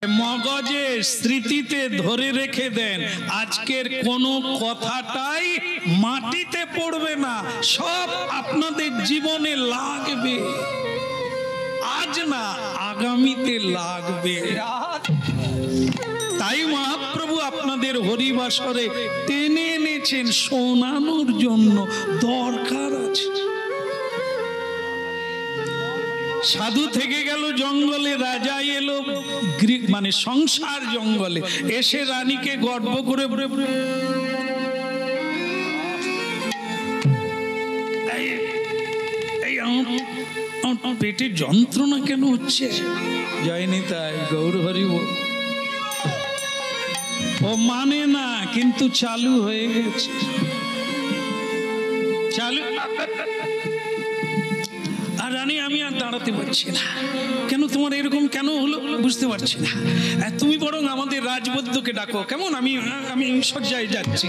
মগজে স্মৃতিতে ধরে রেখে দেন, আজকের কোনো কথাটাই মাটিতে পড়বে না, সব আপনাদের জীবনে লাগবে। আজ না, আগামীতে লাগবে। তাই মহাপ্রভু আপনাদের হরিবাসরে টেনে এনেছেন শোনানোর জন্য, দরকার আছে। সাধু থেকে গেল জঙ্গলে, রাজা এলো মানে সংসার জঙ্গলে, এসে রানীকে গর্ব করে পেটে যন্ত্রণা কেন হচ্ছে? জয়নি তাই গৌর হরি বল। ও মানে না, কিন্তু চালু হয়ে গেছে, চালু। আর রানী, আমি আর দাঁড়াতে পারছি না। কেন তোমার এরকম কেন হলো বুঝতে পারছি না। তুমি বরং আমাদের রাজবৈদ্যকে ডাকো। কেমন? আমি শয্যায় যাচ্ছি।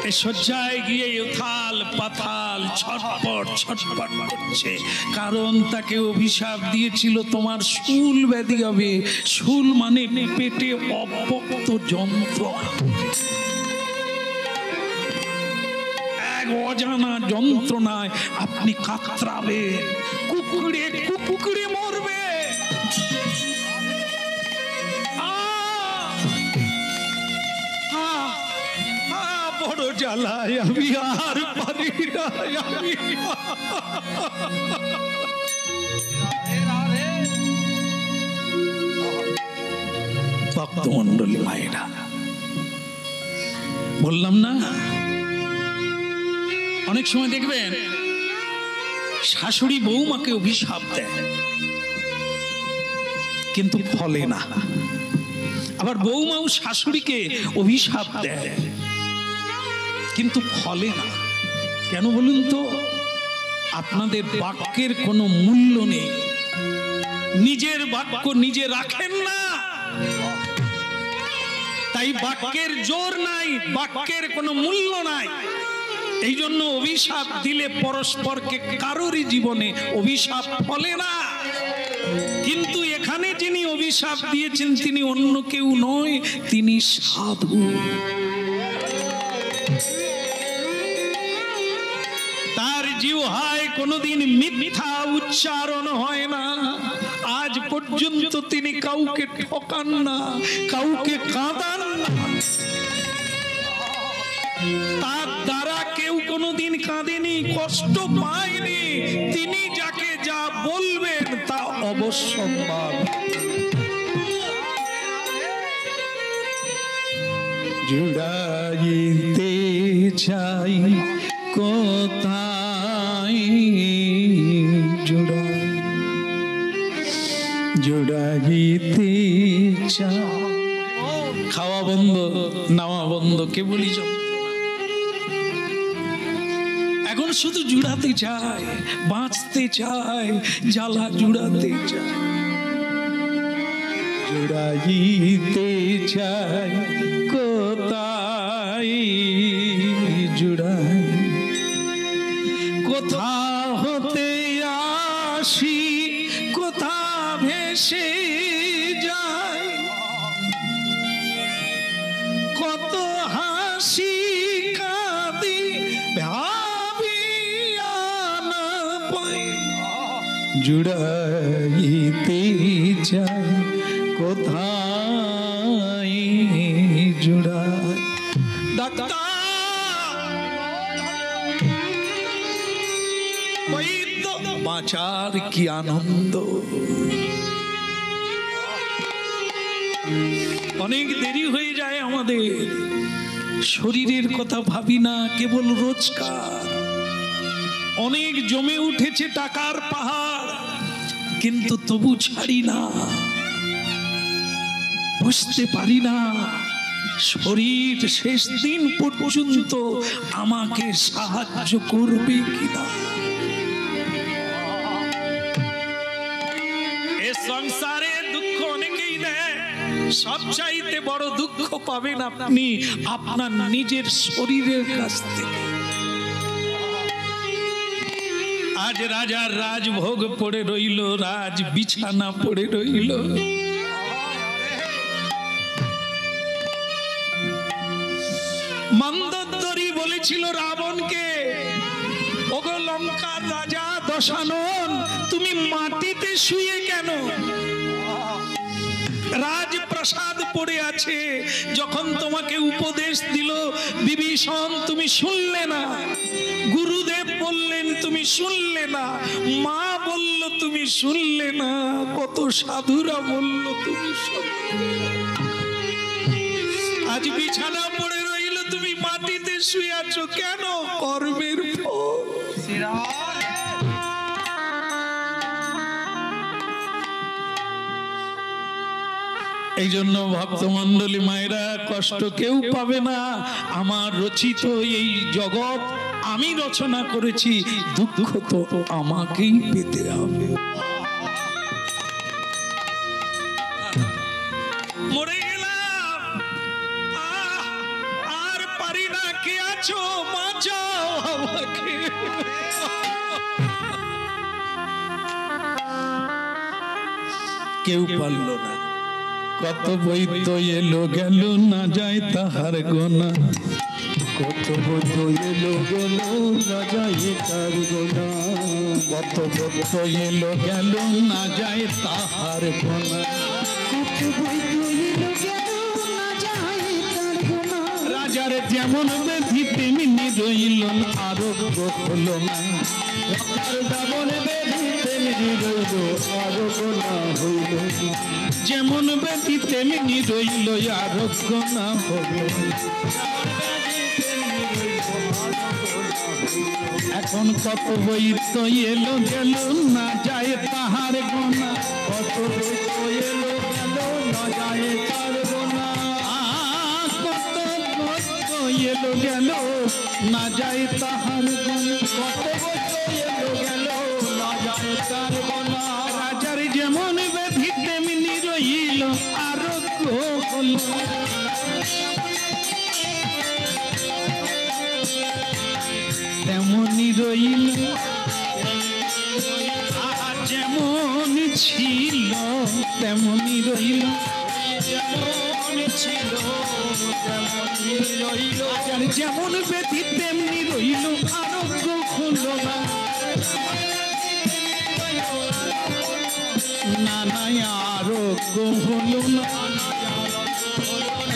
এই শয্যায় গিয়ে উথাল পাথাল ছটপট ছটপট করছে, কারণ তাকে অভিশাপ দিয়েছিল তোমার শুল ব্যাধি হবে। শুল মানে পেটে অব্যক্ত যন্ত্র, অজানা যন্ত্রণায় আপনি কাতরাবে, কুকুরে কুকুরে মরবে। বড় জ্বালায়, আমি আর পারি না। ভক্তমণ্ডলী মায়েরা, বললাম না, অনেক সময় দেখবেন শাশুড়ি বৌমাকে অভিশাপ দেয় কিন্তু ফলে না, আবার বৌমাও শাশুড়িকে অভিশাপ দেয় কিন্তু ফলে না। কেন বলুন তো? আপনাদের বাক্যের কোনো মূল্য নেই, নিজের বাক্য নিজে রাখেন না, তাই বাক্যের জোর নাই, বাক্যের কোনো মূল্য নাই। এই জন্য অভিশাপ দিলে পরস্পরকে কারোরই জীবনে অভিশাপ ফলে না। কিন্তু এখানে যিনি অভিশাপ দিয়েছেন তিনি অন্য কেউ নয়, তিনি সাধু। তার জিহ্বায় কোনোদিন মিথ্যা উচ্চারণ হয় না। আজ পর্যন্ত তিনি কাউকে ঠকান না, কাউকে কাঁদান না। তার দ্বারা কেউ কোনোদিন কাঁদেনি, কষ্ট পায়নি। তিনি যাকে যা বলবেন তা অবশ্যম্ভাবী। জুড়াইতে চাই কোথায়, জুড়াইতে চাই। খাওয়া বন্ধ, নাওয়া বন্ধ, কেবলই এখন শুধু জুড়াতে চায়, বাঁচতে চায়, জ্বালা জুড়াতে চায়। জুড়াইতে চায় কোথায়, জুড়াই কোথা হতে আসি, কোথা ভেসে যায়, কত হাসি কাঁদি জুড়াইতে চাই কোথায়, জুড়াই। বাঁচার কি আনন্দ! অনেক দেরি হয়ে যায় আমাদের, শরীরের কথা ভাবি না, কেবল রোজগার। অনেক জমে উঠেছে টাকার পাহাড়, কিন্তু তবু ছাড়ি না, বুঝতে পারি না শরীর শেষ দিন পর্যন্ত আমাকে সাহায্য করবে কিনা। এ সংসারে দুঃখ অনেকেই দেয়, সবচাইতে বড় দুঃখ পাবেন আপনি আপনার নিজের শরীরের কাছ থেকে। আজ রাজার রাজভোগ পড়ে রইল, রাজ বিছানা পড়ে রইল, মন্দোদরী বলেছিল রাবণকে, ওগো লঙ্কার রাজা দশানন, তুমি মাটিতে শুয়ে কেন? রাজপ্রাসাদ পড়ে আছে। যখন তোমাকে উপদেশ দিল বিভীষণ, তুমি শুনলে না। গুরুদেব বললেন, তুমি শুনলে না। মা বলল, তুমি শুনলে না। কত সাধুরা বলল, তুমি শুনলে না। আজ বিছানা পড়ে রইল, তুমি মাটিতে শুয়ে আছো কেন? কর্মের ফল। এই জন্য ভক্তমণ্ডলী মায়েরা, কষ্ট কেউ পাবে না। আমার রচিত এই জগৎ আমি রচনা করেছি, দুঃখ তো আমাকেই পেতে হবে। মরে গেলাম, আর পারি না। কে আছো? বাঁচাও আমাকে। কেউ পারল না। কত বৈদ্য এলো গেল, না যায় তাহার গোনা। কত বৈদ্য এলো গেল, না যায় তার গোনা। কত বৈদ্য এলো গেল, না যায় তাহার গোনা। কত বৈদ্য এলো গেল, না যায় তার গোনা। রাজার যেমন ব্যাধি তেমনি রইল, আরোগ্য হলো না। রাজার যেমন ব্যাধি তেমনি রইল, আরোগ্য না হইল না। যেমন ব্যাধি তেমনি রইল, আরোগ্য না হইল। এখন কত বৈদ্য এলো গেল, না যায় তাহার গোনা। কত বৈদ্য এলো গেল, না যায় তার গোনা। কত বৈদ্য এলো গেল, না যায় তাহার গোনা। কত বৈদ্য এলো গেল, না যায় তার গোনা। রাজার যেমন ব্যাধি তেমনি রইল, আরোগ্য হল। তেমনি রইল, যেমন ছিল তেমনি রইল। যেমন ব্যাধি তেমনি রইল, আরোগ্য হল না। না নাই আরোগ্য হল না।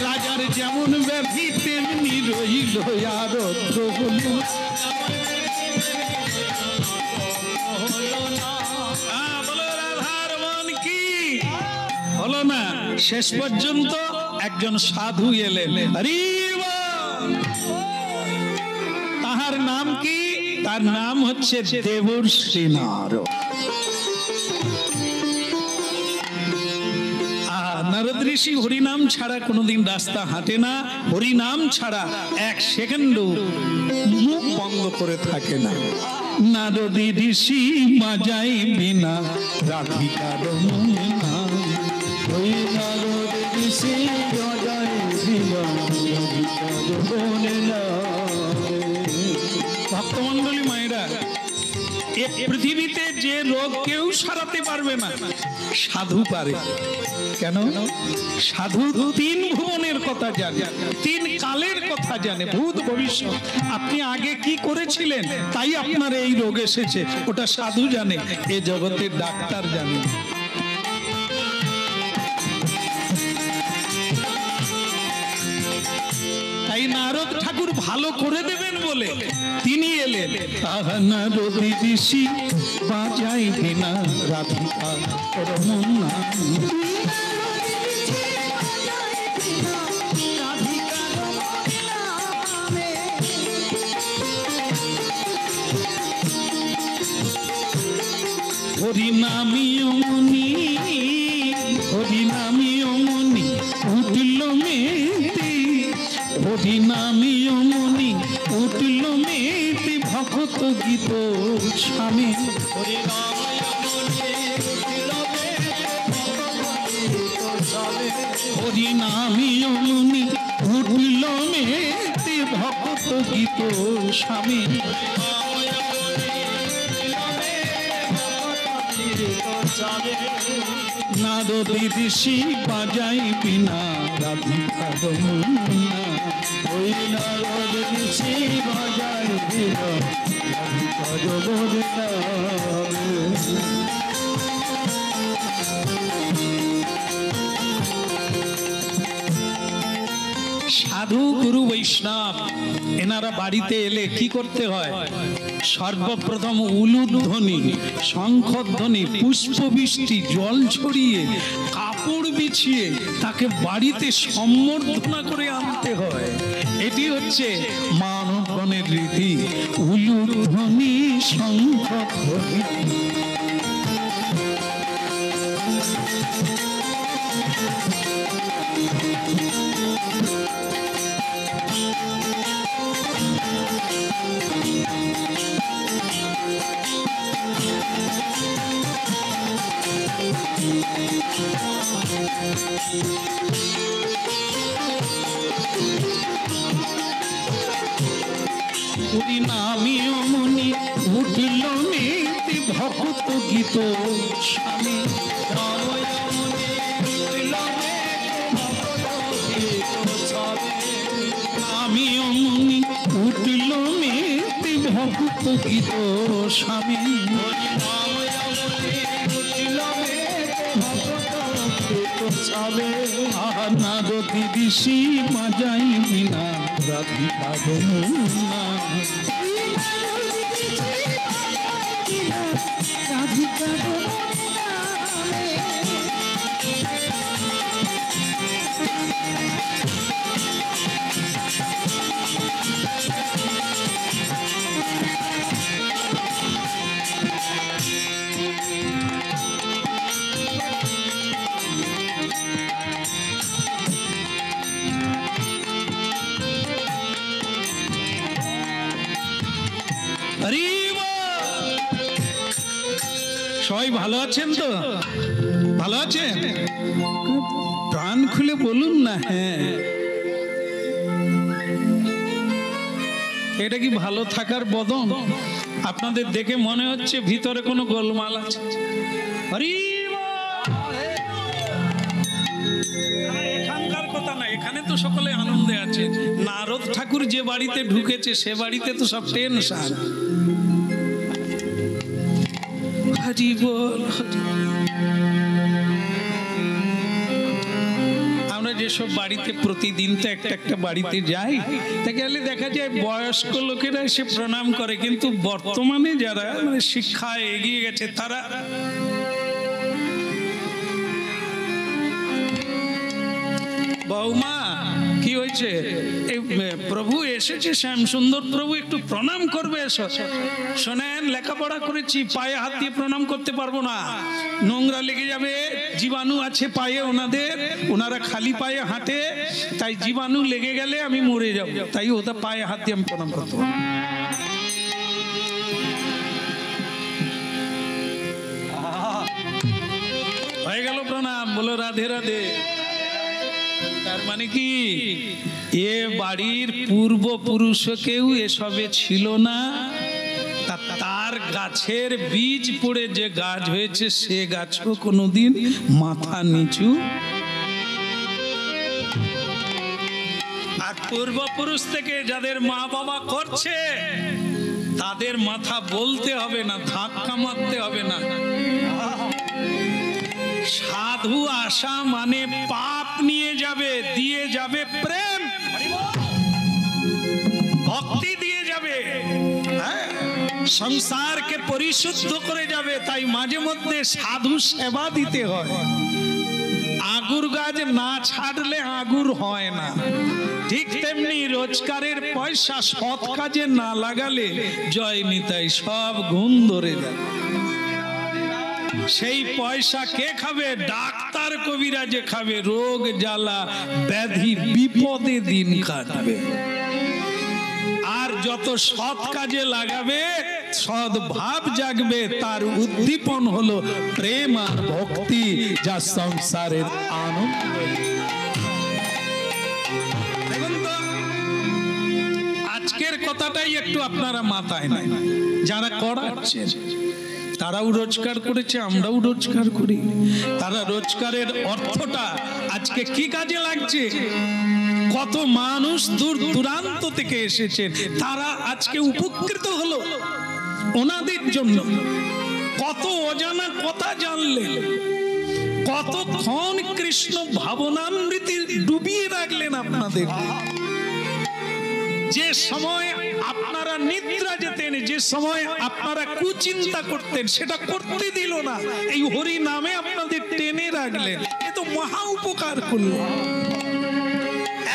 রাজার যেমন ব্যাধি তেমনি রইল, আরোগ্য হল না। হলো না। শেষ পর্যন্ত একজন সাধু এলেন। তাহার নাম কি? তার নাম হচ্ছে দেবর্ষি নারদ। নারদ ঋষি হরিনাম ছাড়া কোনোদিন রাস্তা হাঁটে না। হরিনাম ছাড়া এক সেকেন্ড মুখ বন্ধ করে থাকে না। নারদ ঋষি বাজাই বিনা রাধিকার মনে না। ওই নারদ ঋষি বাজাই বিনা রাধিকার মনে না। ভক্তমণ্ডলী মায়েরা, এই পৃথিবীতে যে রোগ কেউ সারাতে পারবে না, সাধু পারে। কেন? সাধু তিন ভুবনের কথা জানে, তিন কালের কথা জানে, ভূত ভবিষ্যৎ। আপনি আগে কি করেছিলেন তাই আপনার এই রোগ এসেছে, ওটা সাধু জানে, এ জগতের ডাক্তার জানে। তাই নারদ ঠাকুর ভালো করে দেবেন বলে তিনি এলেন। নারদ ঋষি বাজাই বিনা রাধিকা রমনা। হরিনামীয় মুনি, হরিনামীয় মুনি উঠল মেতে। হরিনামীয় মুনি উঠল মেতে, ভক্ত গীত স্বামী। হরিনামীয় মুনি উঠল মেতে, ভক্ত গীত স্বামী। নারদী ঋষি বাজাই বিনা রাধিকা যমুনা। ওই নারদ ঋষি বাজাই বিনা রাধিকা যমুনা। সাধু গুরু বৈষ্ণব এনারা বাড়িতে এলে কি করতে হয়? সর্বপ্রথম উলুধ্বনি, শঙ্খধ্বনি, পুষ্পবৃষ্টি, জল ছড়িয়ে, কাপড় বিছিয়ে তাকে বাড়িতে সম্বর্ধনা করে আনতে হয়। এটি হচ্ছে মানবগণের রীতি। উলুধ্বনি, শঙ্খধ্বনি। পরিণামীয় মুনি উঠিল নীতি ভক্ত গীত স্বামী। আমিও মুনি উঠিল নীতি ভক্ত গীত স্বামী। নারদী ঋষি বাজাই বিনা রাধিকা যমুনা। সবাই ভালো আছেন তো? ভালো আছেন? প্রাণ খুলে বলুন না। হ্যাঁ, এটা কি ভালো থাকার বদন? আপনাদের দেখে মনে হচ্ছে ভিতরে কোনো গোলমাল আছে। এখানকার কথা না, এখানে তো সকলে আনন্দে আছে। নারদ ঠাকুর যে বাড়িতে ঢুকেছে সে বাড়িতে তো সব টেনশন। আমরা যেসব বাড়িতে প্রতিদিন তো একটা একটা বাড়িতে যাই, তা গেলে দেখা যায় বয়স্ক লোকেরা এসে প্রণাম করে, কিন্তু বর্তমানে যারা মানে শিক্ষায় এগিয়ে গেছে তারা বৌমা কি হয়েছে? এই প্রভু এসেছে, শ্যাম সুন্দর প্রভু, একটু প্রণাম করবে। এসো। শোনেন, লেখাপড়া করেছি, পায়ে হাত দিয়ে প্রণাম করতে পারবো না, নোংরা লেগে যাবে। জীবাণু আছে পায়ে ওনাদের, ওনারা খালি পায়ে হাঁটে, তাই জীবাণু লেগে গেলে আমি মরে যাব। তাই ওটা পায়ে হাত দিয়ে আমি প্রণাম করতে পারবো। হয়ে গেল প্রণাম, বলো রাধে রাধে। তার মানে কি, এ বাড়ির পূর্বপুরুষ কেউ এসবে ছিল না, তার গাছের বীজ পড়ে যে গাছ হয়েছে সে গাছও কোনোদিন মাথা নিচু। আর পূর্বপুরুষ থেকে যাদের মা বাবা করছে তাদের মাথা বলতে হবে না, ধাক্কা মারতে হবে না। সাধু আসা মানে পাপ নিয়ে যাবে, দিয়ে যাবে প্রেম, ভক্তি দিয়ে যাবে, সংসারকে পরিশুদ্ধ করে যাবে। তাই মাঝে মধ্যে সাধু সেবা দিতে হয়। আগুর গাছ না ছাড়লে আগুর হয় না, ঠিক তেমনি রোজগারের পয়সা সৎ কাজে না লাগালে জয় নিতাই সব গুণ ধরে যায়। সেই পয়সা কে খাবে? ডাক্তার কবিরাজে খাবে, রোগ জ্বালা ব্যাধি বিপদে দিন কাটবে। আর যত সৎ কাজে লাগাবে, সৎ ভাব জাগবে, তার উদ্দীপন হলো প্রেম আর ভক্তি, যা সংসারের আনন্দ। দেখুন তো, আজকের কথাটাই একটু আপনারা মাথায় নেন, যারা করাচ্ছেন। তারাও রোজগার করেছে, আমরাও রোজগার করি। তারা রোজগারের অর্থটা আজকে কি কাজে লাগছে? কত মানুষ দূর দূরান্ত থেকে এসেছেন, তারা আজকে উপকৃত হলো ওনাদের জন্য। কত অজানা কথা জানলেন, কতক্ষণ কৃষ্ণ ভাবনামৃতে ডুবিয়ে রাখলেন আপনাদের। যে সময় আপনারা নিদ্রা যেতেন, যে সময় আপনারা কুচিন্তা করতেন, সেটা করতে দিল না, এই হরি নামে আপনাদের টেনে রাখলেন। এ তো মহা উপকার করলেন।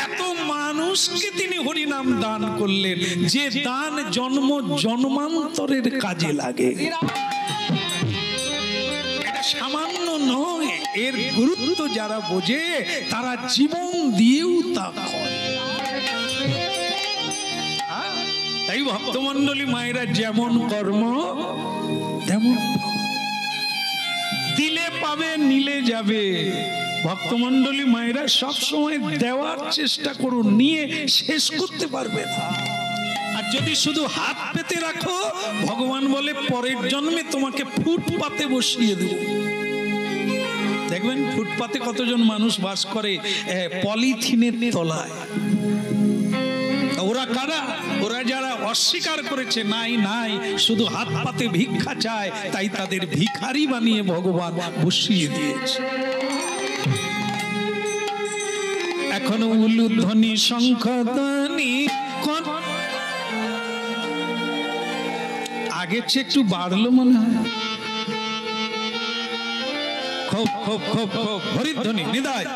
এত মানুষকে তিনি হরি নাম দান করলেন, যে দান জন্ম জন্মান্তরের কাজে লাগে। এটা সামান্য নয়, এর গুরুত্ব যারা বোঝে তারা জীবন দিয়েও তা করে। তাই ভক্তমন্ডলী মায়েরা যেমন কর্ম তেমন দিলে পাবে, নিলে যাবে। ভক্তমন্ডলী মায়েরা সবসময় দেওয়ার চেষ্টা করুন, নিয়ে শেষ করতে পারবে না। আর যদি শুধু হাত পেতে রাখো, ভগবান বলে পরের জন্মে তোমাকে ফুটপাতে বসিয়ে দেব। দেখবেন ফুটপাতে কতজন মানুষ বাস করে, পলিথিনের তলায়। ওরা কারা? ওরা যারা অস্বীকার করেছে নাই নাই, শুধু হাত পাতে ভিক্ষা চায়, তাই তাদের ভিখারি বানিয়ে ভগবান বসিয়ে দিয়েছে। এখনো উলুধ্বনি শঙ্খধ্বনি আগের চেয়ে একটু বাড়লো মনে হয়। খুব খুব খুব খুব হরিধ্বনি নিদায়।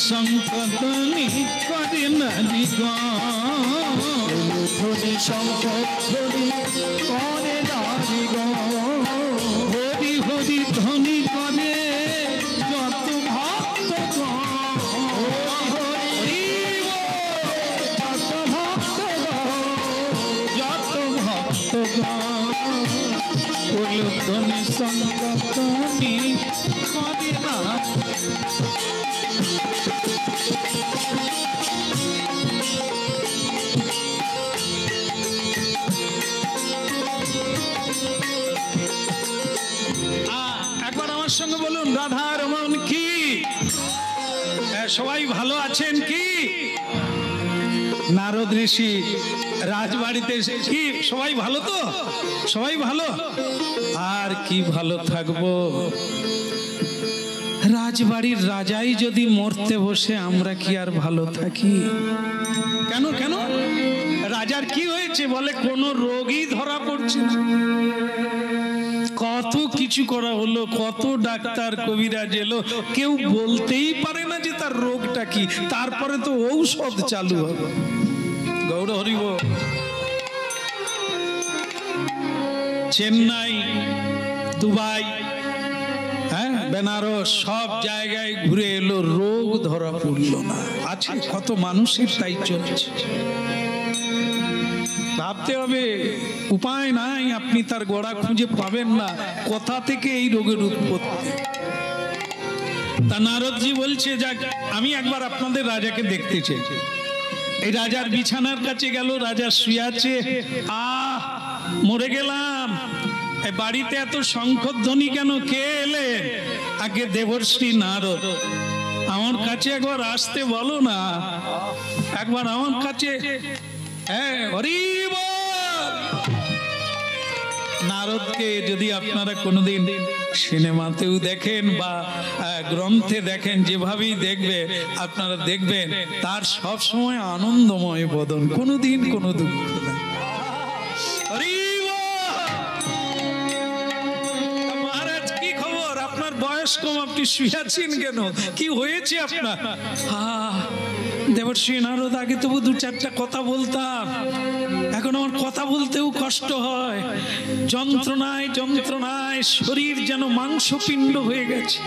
সংকটনি করে নারী গনি সংকটনি করে নারী হরি হরি ধ্বনি করে যত ভক্ত যত ভক্ত যত ভক্ত ধ্বনি সংকটনি করে না। একবার আমার সঙ্গে বলুন, রাধা রমন কি? সবাই ভালো আছেন কি? নারদ ঋষি রাজবাড়িতে কি সবাই ভালো তো? সবাই ভালো? আর কি ভালো থাকবো? রাজবাড়ির রাজাই যদি মরতে বসে, আমরা কি আর ভালো থাকি? কেন কেন? রাজার কি হয়েছে? বলে কোন রোগই ধরা পড়ছে না। কত কিছু করা হলো, কত ডাক্তার কবিরাজ এলো, কেউ বলতেই পারে না যে তার রোগটা কি। তারপরে তো ঔষধ চালু হবে। গৌর হরিব। চেন্নাই, দুবাই, বেনারস সব জায়গায় ঘুরে এলো, রোগ ধরা পড়ল না। আছে কত মানুষের তাই চলছে। ভাবতে হবে, উপায় নাই, আপনি তার গোড়া খুঁজে পাবেন না, কোথা থেকে এই রোগের উৎপত্তি। তা নারদজি বলছে, যাক আমি একবার আপনাদের রাজাকে দেখতে চাই। এই রাজার বিছানার কাছে গেল, রাজা শুয়ে আছে। মরে গেলাম, বাড়িতে এত শঙ্খধ্বনি কেন? কে এলে? আগে দেবর্ষি নারদ। আমার কাছে একবার আসতে বলো না, একবার আমার কাছে। নারদকে যদি আপনারা কোনোদিন সিনেমাতেও দেখেন বা গ্রন্থে দেখেন, যেভাবেই দেখবেন আপনারা দেখবেন তার সব সময় আনন্দময় বদন, কোনোদিন কোনো দুঃখ নেই। মহারাজ কি খবর? আপনার বয়স কম, আপনি শুয়ে আছেন কেন? কি হয়েছে আপনার? দেবর্ষি নারদ, আগে তবু দু চারটা কথা বলতাম, এখন আমার কথা বলতেও কষ্ট হয়। যন্ত্রণায় যন্ত্রণায় শরীর যেন মাংসপিণ্ড হয়ে গেছে,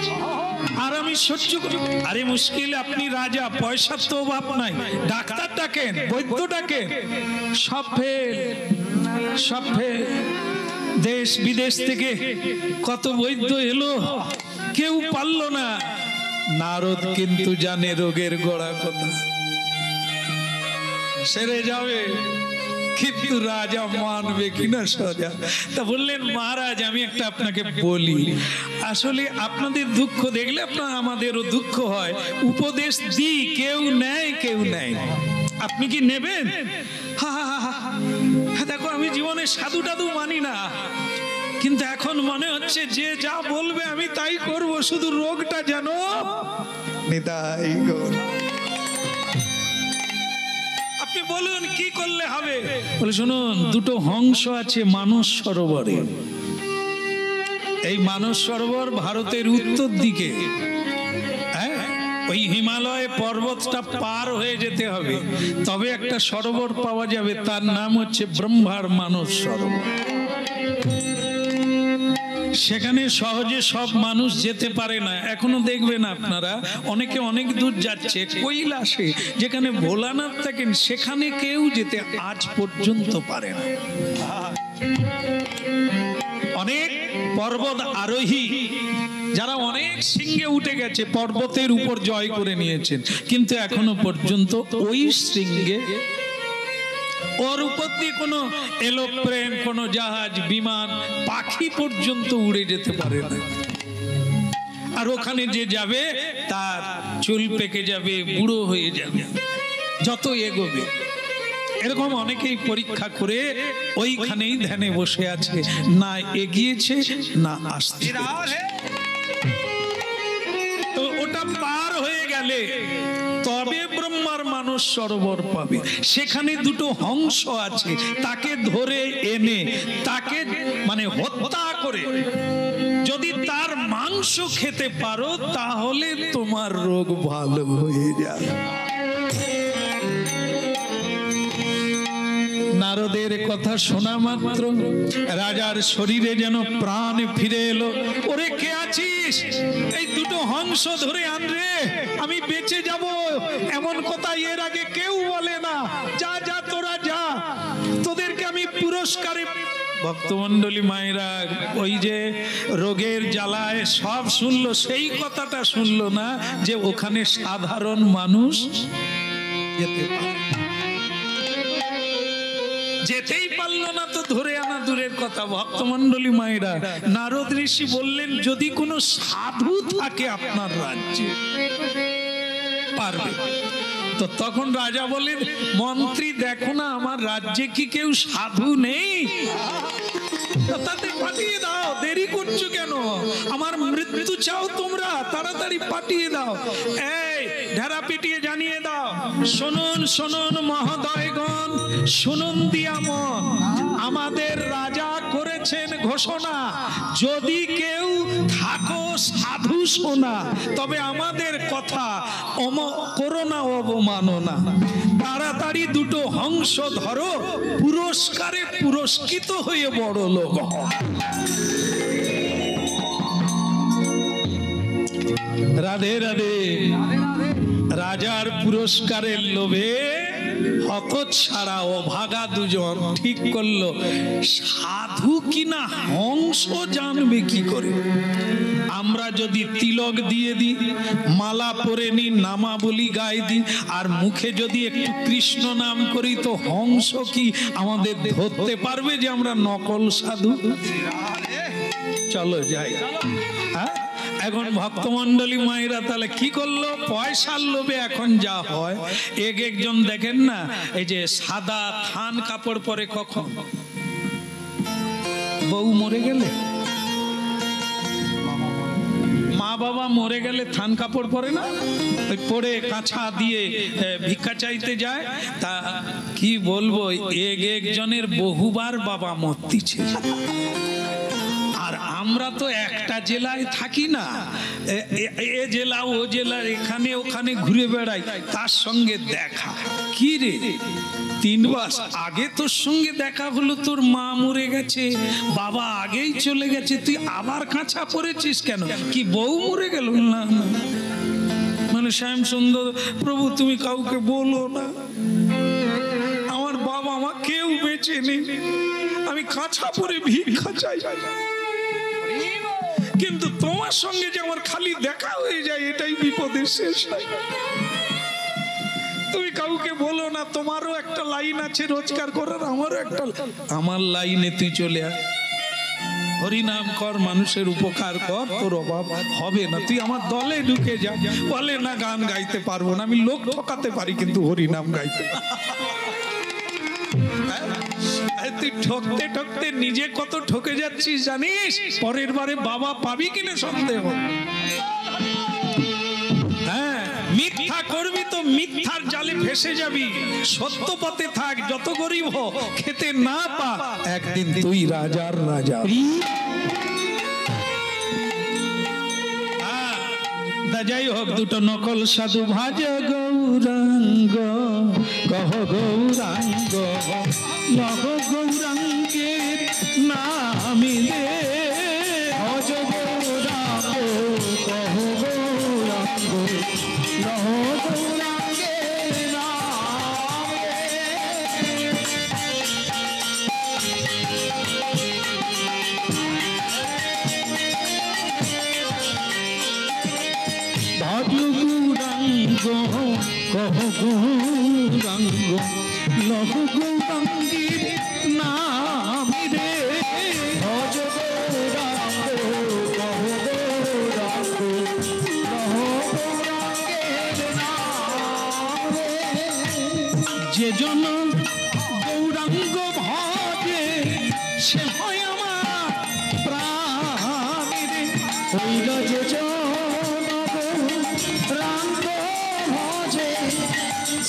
আর আমি সহ্য করি। আরে মুশকিল, আপনি রাজা, পয়সার তো অভাব নাই, ডাক্তার ডাকেন, বৈদ্য ডাকেন, সব ফেল, সব ফেল। দেশ বিদেশ থেকে কত বৈদ্য এলো, কেউ পারলো না। নারদ কিন্তু জানে রোগের গোড়া কথা, সেরে যাবে, কিন্তু রাজা মানবে কিনা সোজা। তা বললেন, মহারাজ আমি একটা আপনাকে বলি, আসলে আপনাদের দুঃখ দেখলে আপনার আমাদেরও দুঃখ হয়। উপদেশ দিই, কেউ নেয় কেউ নেয়, আপনি কি নেবেন? দেখো, আমি জীবনে সাধু টাধু মানি না, কিন্তু এখন মনে হচ্ছে যে যা বলবে আমি তাই করব, শুধু রোগটা যেন নিতাই গৌর। আপনি বলুন কি করলে হবে? বলে, শুনুন, দুটো হংস আছে মানস সরোবরে। এই মানস সরোবর ভারতের উত্তর দিকে, ওই হিমালয় পর্বতটা পার হয়ে যেতে হবে, তবে একটা সরোবর পাওয়া যাবে, তার নাম হচ্ছে ব্রহ্মার মানস সরোবর। সেখানে সহজে সব মানুষ যেতে পারে না। এখনো দেখবেন আপনারা, অনেকে অনেক দূর যাচ্ছে, কৈলাসে যেখানে ভোলানাথ থাকেন, সেখানে কেউ যেতে আজ পর্যন্ত পারে না। অনেক পর্বত আরোহী যারা অনেক শৃঙ্গে উঠে গেছে, পর্বতের উপর জয় করে নিয়েছেন, কিন্তু এখনো পর্যন্ত ওই শৃঙ্গে, ওর উপর দিয়ে কোনো এরোপ্লেন, কোনো জাহাজ, বিমান, পাখি পর্যন্ত উড়ে যেতে পারে না। আর ওখানে যে যাবে তার চুল পেকে যাবে, বুড়ো হয়ে যাবে যত এগোবে। এরকম অনেকেই পরীক্ষা করে ওইখানেই ধ্যানে বসে আছে, না এগিয়েছে না আসছে। তো ওটা পার হয়ে গেলে তবে ব্রহ্মার মানস সরোবর পাবে। সেখানে দুটো হংস আছে, তাকে ধরে এনে, তাকে মানে হত্যা করে যদি তার মাংস খেতে পারো, তাহলে তোমার রোগ ভালো হয়ে যাবে। নারদের কথা শোনা মাত্র রাজার শরীরে যেন প্রাণ ফিরে এলো। ওরে, কে আছিস? এই দুটো হংস ধরে আন রে, আমি বেঁচে যাব। এমন কথা এর আগে কেউ বলে না। যা যা, তোরা যা, তোদেরকে আমি পুরস্কারে। ভক্তমণ্ডলী মায়েরা ওই যে রোগের জ্বালায় সব শুনলো, সেই কথাটা শুনলো না যে ওখানে সাধারণ মানুষ যেতে পারে। যেতেই পারলো না তো ধরে আনা দূরের কথা। ভক্তমণ্ডলী মায়েরা, নারদ ঋষি বললেন, যদি কোনো সাধু থাকে আপনার রাজ্যে পারবে। তো তখন রাজা বলেন, মন্ত্রী দেখো না আমার রাজ্যে কি কেউ সাধু নেই? তাদের পাঠিয়ে দাও, দেরি করছো কেন? আমার মৃত্যু চাও তোমরা, তাড়াতাড়ি পাঠিয়ে দাও। এই ঢেরা পিটিয়ে জানিয়ে দাও, শুনুন শুনুন মহোদয়গণ, শুনুন দিয়া মন, আমাদের রাজা করেছেন ঘোষণা, যদি কেউ থাকো সাধু শোনা, তবে আমাদের কথা করো না অবমাননা। তাড়াতাড়ি দুটো হংস ধরো, পুরস্কারে পুরস্কৃত হয়ে বড় লোক। রাধে রাধে। রাজার পুরস্কারের লোভে হতচ্ছাড়া অভাগা দুজন ঠিক করলো, সাধু কিনা হংস জানবে কি করে? আমরা যদি তিলক দিয়ে দিই, মালা পরে নি, নামাবলী গায়ে দিই, আর মুখে যদি একটু কৃষ্ণ নাম করি, তো হংস কি আমাদের ধরতে পারবে যে আমরা নকল সাধু? চলো যাই। হ্যাঁ, এখন ভক্তমণ্ডলী মায়েরা তাহলে কি করলো? পয়সার লোভে এখন যা হয়, একজন দেখেন না, এই যে সাদা থান কাপড় পরে, কখন বউ মরে গেলে, মা বাবা মরে গেলে থান কাপড় পরে না, ওই পরে কাঁচা দিয়ে ভিক্ষা চাইতে যায়। তা কি বলবো, একজনের বহুবার বাবা মরতিছে, আর আমরা তো একটা জেলায় থাকি না, এ জেলা ও জেলার এখানে ওখানে ঘুরে বেড়াই, তার সঙ্গে দেখা। কি রে 3 মাস আগে তোর সঙ্গে দেখা হলো, তোর মা মরে গেছে, বাবা আগেই চলে গেছে, তুই আবার কাঁচা পড়েছিস কেন? কি বউ মরে গেল? না না, মানে শ্যাম সুন্দর প্রভু তুমি কাউকে বলো না, আমার বাবা মা কেউ বেঁচে নেই, আমি কাঁচা পরে ভিক্ষা চাই, কিন্তু তোমার সঙ্গে যে আমার খালি দেখা হয়ে যায় এটাই বিপদের শেষ নাই। তুমি কাউকে বলো না, তোমারও একটা লাইন আছে রোজগার করার, আমারও একটা, আমার লাইনে তুই চলে আয়, হরিনাম কর, মানুষের উপকার কর, তোর অভাব হবে না। তুই আমার দলে ঢুকে যা। বলে না গান গাইতে পারবো না, আমি লোক ঠকাতে পারি কিন্তু হরিনাম গাইতে। তুই ঠকতে ঠকতে নিজে কত ঠকে যাচ্ছিস জানিস? পরের বারে বাবা পাবি কিনা সন্দেহ। হ্যাঁ, মিথ্যা করবি তো মিথ্যার জালে ফেসে যাবি, সত্য পথে থাক, যত গরিব হ, খেতে না পা, একদিন তুই রাজার রাজা। যাই হোক, দুটো নকল সাধু ভাজ গৌরাঙ্গ, কহ গৌরাঙ্গ, লহ গৌরাঙ্গের নামিলে, ভজ গৌরাঙ্গ, কহ গৌরাঙ্গ, লহ গৌরাঙ্গের নামিলে। ভজ গৌরাঙ্গ, কহ গৌরাঙ্গ, লহ গৌরাঙ্গের নামিলে, ভজ গৌরাঙ্গ, কহ গৌরাঙ্গ, লহ গৌরাঙ্গের নামিলে। যে জন গৌরাঙ্গ ভজে সে হয় আমার প্রাণীরে, হইল যে গৌরাঙ্গ ভজে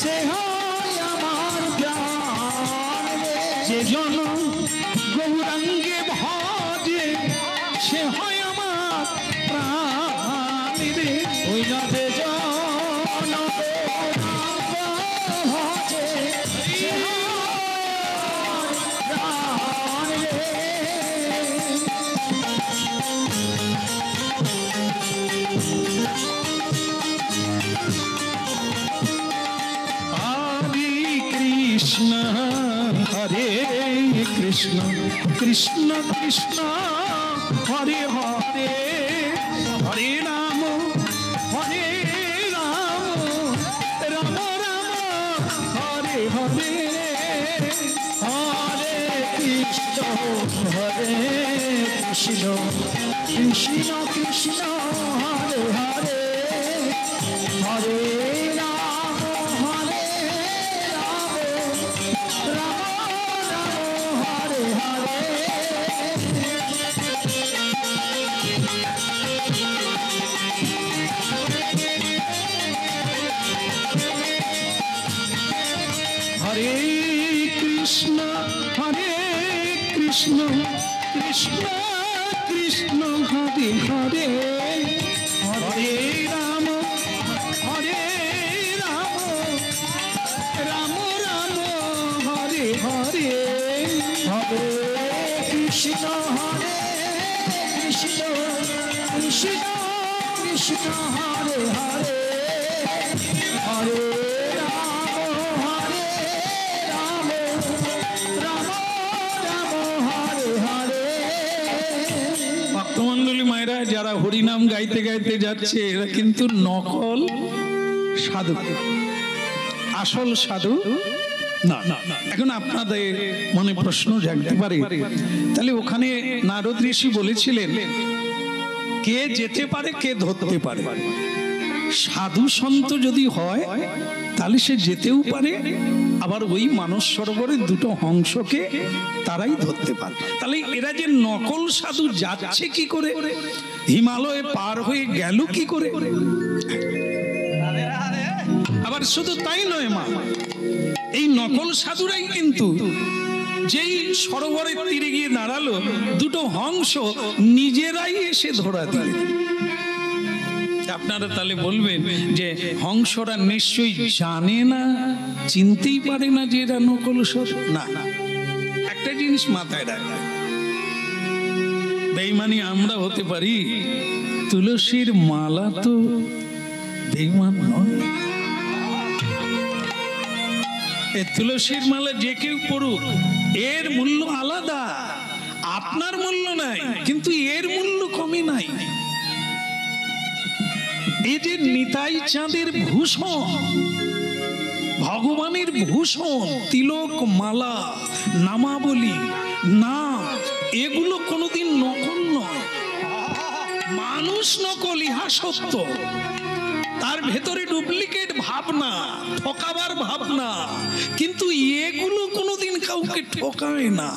সে হয় আমার প্রাণীরে। যে জন গৌরাঙ্গে ভজে সে হয় আমার প্রাণীরে, হইল যে জন গৌরাঙ্গ ভজে সে হয় প্রাণীরে। হরে কৃষ্ণ কৃষ্ণ কৃষ্ণ হরে হরে, হরে রাম হরে রাম, রাম রাম হরে হরে, হরে কৃষ্ণ হরে কৃষ্ণ কৃষ্ণ কৃষ্ণ হরে হরে, হরে রাম হরে রাম, রাম রাম হরে হরে। হরে কৃষ্ণ কৃষ্ণ কৃষ্ণ হরে হরে, হরে রাম রাম রাম হরে হরে, হরে কৃষ্ণ কৃষ্ণ কৃষ্ণ কৃষ্ণ হরে হরে, হরে রাম রাম রাম হরে হরে। ভক্তমণ্ডলী মায়েরা, যারা হরিনাম গাইতে গাইতে যাচ্ছে এরা কিন্তু নকল সাধু, আসল সাধু না। এখন আপনাদের মনে প্রশ্ন জাগতে পারে, তাহলে ওখানে নারদ ঋষি বলেছিলেন কে যেতে পারে কে ধরতে পারে। সাধু সন্ত যদি হয় তাহলে সে যেতেও পারে, আবার ওই মানস সরোবরে দুটো হংসকে তারাই ধরতে পারে। তাহলে এরা যে নকল সাধু যাচ্ছে কি করে, হিমালয়ে পার হয়ে গেল কি করে? আবার শুধু তাই নয় মা, এই নকল সাধুরাই কিন্তু যেই সরোবরের তীরে গিয়ে দাঁড়ালো, দুটো হংস নিজেরাই এসে ধরা দিল। আপনারা তাহলে বলবেন যে হংসরা নিশ্চয়ই জানে না, চিনতেই পারে না যে এরা নকল সর। না, একটা জিনিস মাথায় রাখবে, বেঈমানি আমরা হতে পারি, তুলসীর মালা তো বেঈমান নয়। এই তুলসীর মালা যে কেউ পড়ুক, এর মূল্য আলাদা, আপনার মূল্য নাই, কিন্তু এর মূল্য কমে নাই। এই যে নিতাই চাঁদের ভূষণ, ভগবানের ভূষণ, তিলক, মালা, নামাবলী, নাম, এগুলো কোনোদিন নকল নয়। মানুষ নকল, ইহা সত্য। তার ভেতরে ডুপ্লিকেট ভাবনা, ঠকাবার ভাবনা, কিন্তু এগুলো কোনোদিন কাউকে ঠকায় না।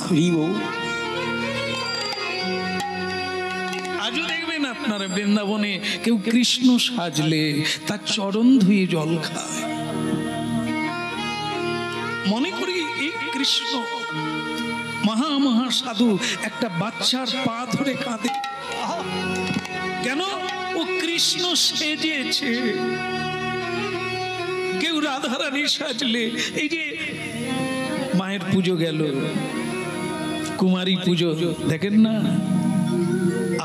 আজও দেখবেন আপনারা বৃন্দাবনে কেউ কৃষ্ণ সাজলে তার চরণ ধুয়ে জল খায়, মনে করি এই কৃষ্ণ। মহা মহা সাধু একটা বাচ্চার পা ধরে কাঁদে, কেন? ও কৃষ্ণ সেজেছে। কেউ রাধারানী সাজলে, এই যে মায়ের পুজো গেল, কুমারী পুজো, দেখেন না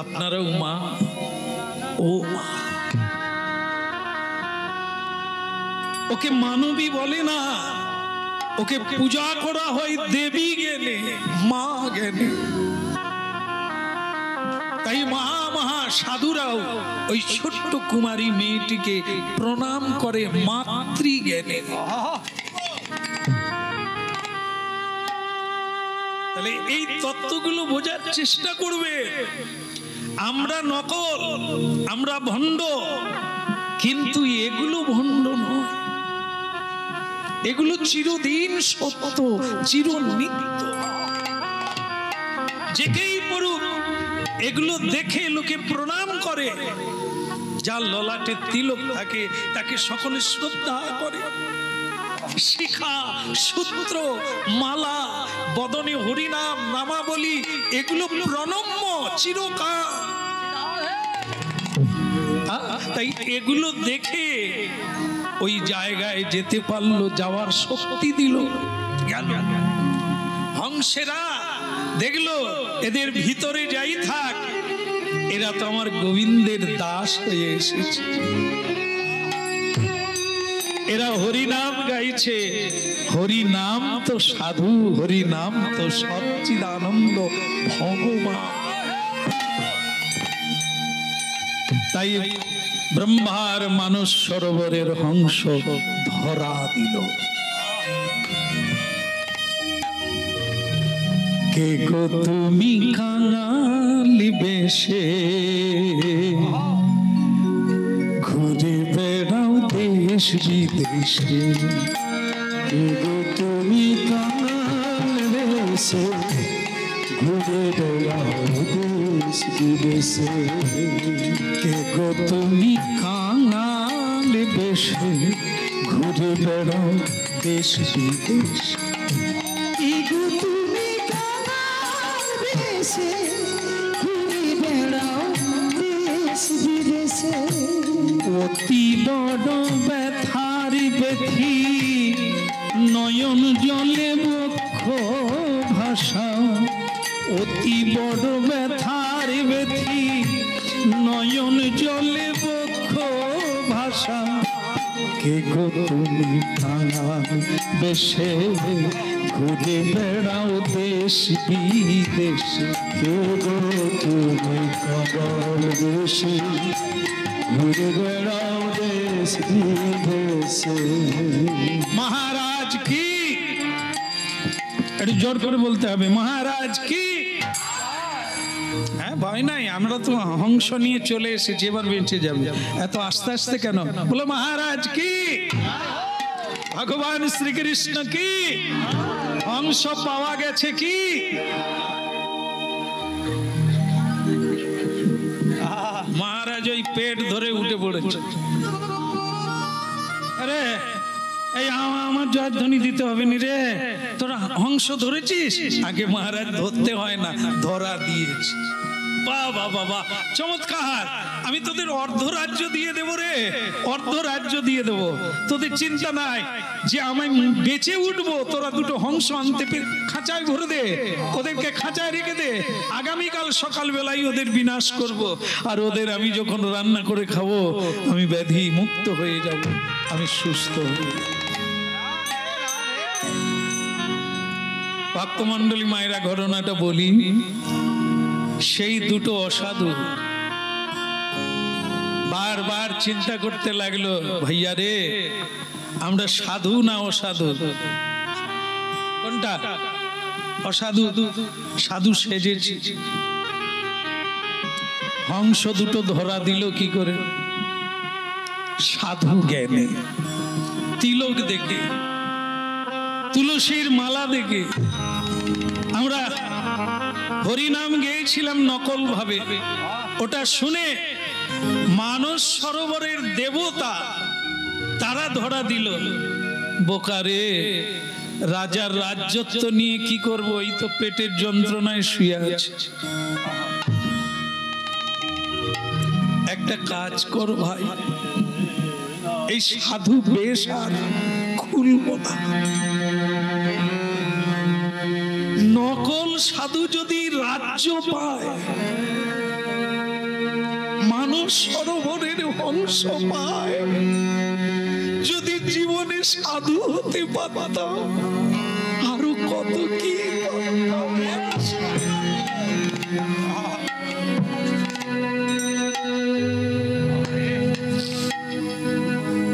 আপনারাও মা, ও মা, ওকে মানবী বলে না, ওকে পূজা করা হয় দেবী জ্ঞানে, মা জ্ঞানে। তাই মহা মহা সাধুরাও ওই ছোট্ট কুমারী মেয়েটিকে প্রণাম করে মাতৃ জ্ঞানে। তাহলে এই তত্ত্বগুলো বোঝার চেষ্টা করবে। আমরা নকল, আমরা ভণ্ড, কিন্তু এগুলো ভণ্ড নয়, এগুলো চিরদিন সত্য, চিরনিত্য। যেকেই পড়ুক, এগুলো দেখে লোকে প্রণাম করে। যার ললাটে তিলক থাকে তাকে সকলে শ্রদ্ধা করে। শিখা, সূত্র, মালা, বদনে হরিনাম, নামাবলী, এগুলো প্রণম্য চিরকাল। তাই এগুলো দেখে ওই জায়গায় যেতে পারলো, যাওয়ার শক্তি দিল। হংসেরা দেখলো এদের ভিতরে যাই থাক, এরা তো আমার গোবিন্দের দাস হয়ে এসেছে, এরা হরিনাম গাইছে। হরিনাম তো সাধু, হরিনাম তো সচ্চিদানন্দ ভগবান। তাই ব্রহ্মার মানস সরোবরের হংস ধরা দিল। কে গো তুমি কাঙালি বেশে ঘুরে বেড়াও দেশ বিদেশে। কে গো তুমি কাঙাল বেশে ঘুরে বেড়াও দেশ বিদেশে। কে গো তুমি কাঙাল বেশে ঘুরে বেড়াও দেশ বিদেশে। অতি বড় ব্যথার ব্যথি নয়ন জলে বক্ষ ভাষা। অতি বড় ব্যথার ব্যথি নয়ন জলে বক্ষ ভাষা। কে গো তুমি কাঙাল বেশে ঘুরে বেড়াও দেশ বিদেশে। কে গো তুমি কাঙাল বেশে ঘুরে বেড়াও দেশ বিদেশে। মহারাজ কি, একটু জোর করে বলতে হবে, মহারাজ কি। হ্যাঁ, ভয় নাই, আমরা তো হংস নিয়ে চলে এসেছি, এবার বেঁচে যাবে। এত আস্তে আস্তে কেন? বলো মহারাজ কি, ভগবান শ্রীকৃষ্ণ কি, হংস পাওয়া গেছে কি। মহারাজ ওই পেট ধরে উঠে পড়েছে। আরে এই আমার জয়ধ্বনি দিতে হবে নি রে, তোরা হংস ধরেছিস? আগে মহারাজ ধরতে হয় না, ধরা দিয়েছি। বাবা বাবা চমৎকার, আমি তোদের অর্ধরাজ্য দিয়ে দেবো রে, অর্ধরাজ্য দিয়ে দেবো, তোদের চিন্তা নাই যে আমি বেঁচে উঠবো। তোরা দুটো হংস আনতে খাঁচায় ভরে দে, ওদেরকে খাঁচায় রেখে দে, আগামীকাল সকালবেলায় ওদের বিনাশ করব। আর ওদের আমি যখন রান্না করে খাবো, আমি ব্যাধি মুক্ত হয়ে যাব, আমি সুস্থ হয়ে যাব। ভক্তমণ্ডলী মায়েরা, ঘটনাটা বলি। সেই দুটো অসাধু বারবার চিন্তা করতে লাগলো, ভাইয়া রে আমরা সাধু না অসাধু? কোনটা? অসাধু। সাধু সেজেছি। হংস দুটো ধরা দিল কি করে? সাধু জ্ঞানে, তিলক দেখে, তুলসীর মালা দেখে। আমরা হরিনাম গেয়েছিলাম নকল ভাবে, ওটা শুনে মানস সরোবরের দেবতা তারা ধরা দিল, বোকারে রাজার রাজ্যত্ব নিয়ে কি করব, এই তো পেটের যন্ত্রণায় শুয়ে আছে। একটা কাজ কর ভাই, এই সাধু বেশ আর খুলব না। নকল সাধু যদি রাজ্য পায়, মানস সরোবরের হংস পায়, যদি জীবনে সাধু হতে পারতাম, আরো কত কি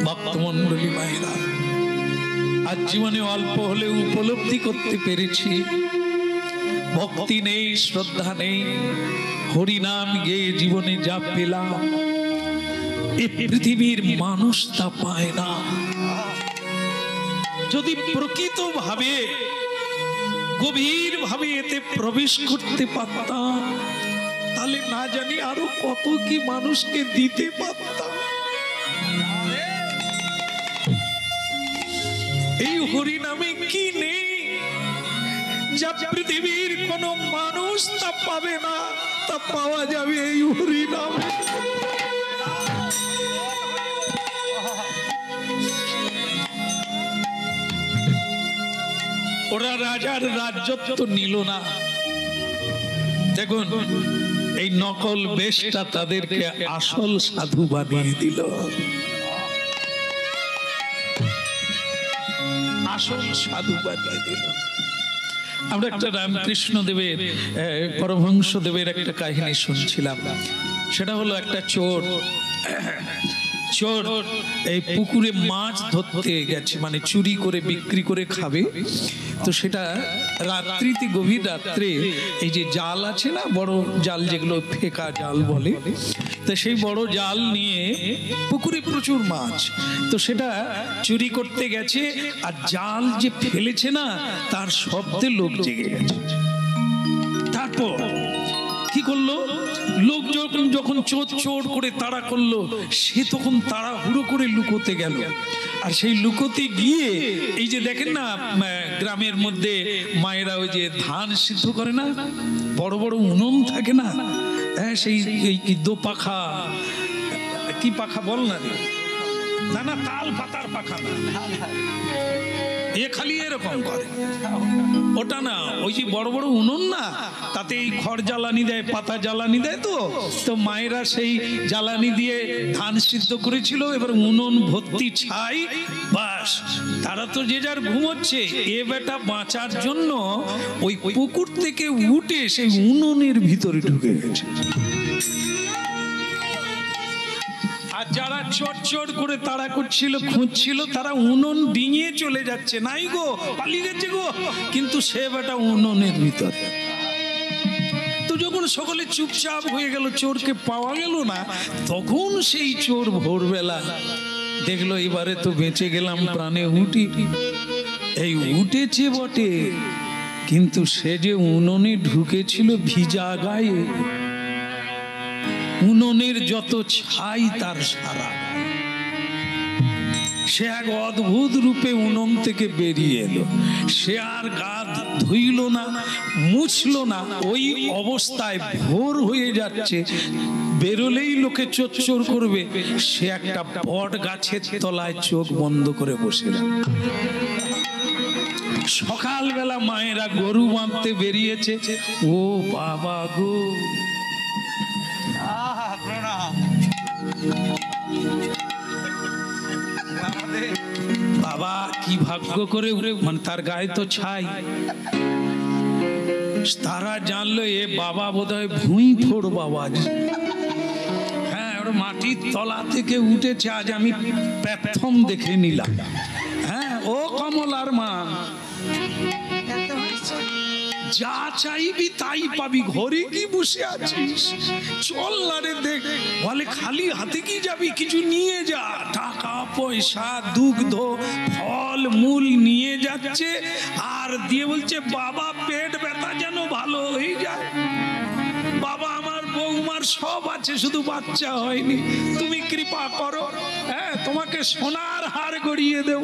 ভক্তমণ্ডলী মায়েরা, আজ জীবনে অল্প হলেও উপলব্ধি করতে পেরেছি, ভক্তি নেই, শ্রদ্ধা নেই, হরিনাম গেয়ে জীবনে যা পেলাম, এই পৃথিবীর মানুষ তা পায় না। যদি প্রকৃত ভাবে গভীর ভাবে এতে প্রবেশ করতে পারতাম, তাহলে না জানি আরো কত কি মানুষকে দিতে পারতাম। এই হরিনামে কি নেই যা পৃথিবীর কোন মানুষ তা পাবে না, তা পাওয়া যাবে এই হরিনাম। ওরা রাজার রাজ্যত্ব নিল না। দেখুন, এই নকল বেশটা তাদেরকে আসল সাধু বানিয়ে দিল। আসল সাধু বানিয়ে দিল। আমরা একটা রামকৃষ্ণ দেবের, পরমহংস দেবের একটা কাহিনী শুনছিলাম। সেটা হলো একটা চোর এই পুকুরে মাছ ধরতে গেছে, মানে চুরি করে বিক্রি করে খাবে। তো সেটা রাত্রিতে, গভীর রাত্রে, এই যে জাল আছে না, বড় জাল যেগুলো ফেকা জাল বলে, তো সেই বড় জাল নিয়ে পুকুরে প্রচুর মাছ, তো সেটা চুরি করতে গেছে। আর জাল যে ফেলেছে না, তার শব্দে লোক জেগে গেছে। তারপর কি করলো, লোক যখন চোর করে তাড়া করলো, সে তখন তাড়াহুড়ো করে লুকোতে গেল। আর সেই লুকোতে গিয়ে, এই যে দেখেন না গ্রামের মধ্যে মায়েরা ওই যে ধান সিদ্ধ করে না, বড় বড় উনুন থাকে না, হ্যাঁ, সেই কি দোপাখা, কি পাখা বল না রে, না না তাল পাতার পাখা না, এ খালি এরকম করে, ওটা না, ওই যে বড় বড় উনুন না, তাতে এই খড় জ্বালানি দেয়, পাতা জ্বালানি দেয়। তো মায়েরা সেই জ্বালানি দিয়ে ধান সিদ্ধ করেছিল। এবার উনুন ভর্তি ছাই, বাস, তারা তো যে যার ঘুমোচ্ছে। এ বেটা বাঁচার জন্য ওই পুকুর থেকে উঠে সেই উনুনের ভিতরে ঢুকে গেছে। আর যারা চট করে তাড়া করছিল, খুঁজছিল, তারা উনুন ডিঙিয়ে চলে যাচ্ছে, নাই গো, পালিয়ে গেছে গো, কিন্তু সে বেটা উনুনের ভিতরে। তো যখন সকলে চুপচাপ হয়ে গেল, চোরকে পাওয়া গেল না, তখন সেই চোর ভোরবেলা দেখলো এবারে তো বেঁচে গেলাম, প্রাণে উঠি। এই উঠেছে বটে, কিন্তু সে যে উনুনে ঢুকেছিল ভিজা গায়ে, উনুনের যত ছাই তার সারা। সে এক অদ্ভুত রূপে উনুন থেকে বেরিয়ে এলো। সে আর গা ধুইল না, মুছল না, ওই অবস্থায় ভোর হয়ে যাচ্ছে, বেরোলেই লোকে চোর করবে। সে একটা বট গাছের তলায় চোখ বন্ধ করে বসে গেল। সকালবেলা মায়েরা গরু বাঁধতে বেরিয়েছে। ও বাবা গো, বাবা কি ভাগ্য করে, মানে তার গায়ে তো ছাই। তারা জানলো এ বাবা বোধহয় ভুঁই ফোড় বাবা। হ্যাঁ, ওর মাটির তলা থেকে উঠেছে, আজ আমি প্রথম দেখে নিলাম। হ্যাঁ, ও কমলার মা, যা চাইবি তাই পাবি, ঘরে কি বসে আছিস? চল না রে, দেখ। বলে খালি হাতে কি যাবি, কিছু নিয়ে যা। টাকা পয়সা, দুগ্ধ, ফল মূল নিয়ে যাচ্ছে, আর দিয়ে বলছে বাবা পেট ব্যথা যেন ভালো হয়ে যায়। বাবা আমার বৌমার সব আছে, শুধু বাচ্চা হয়নি, তুমি কৃপা করো, হ্যাঁ তোমাকে সোনার হার গড়িয়ে দেব।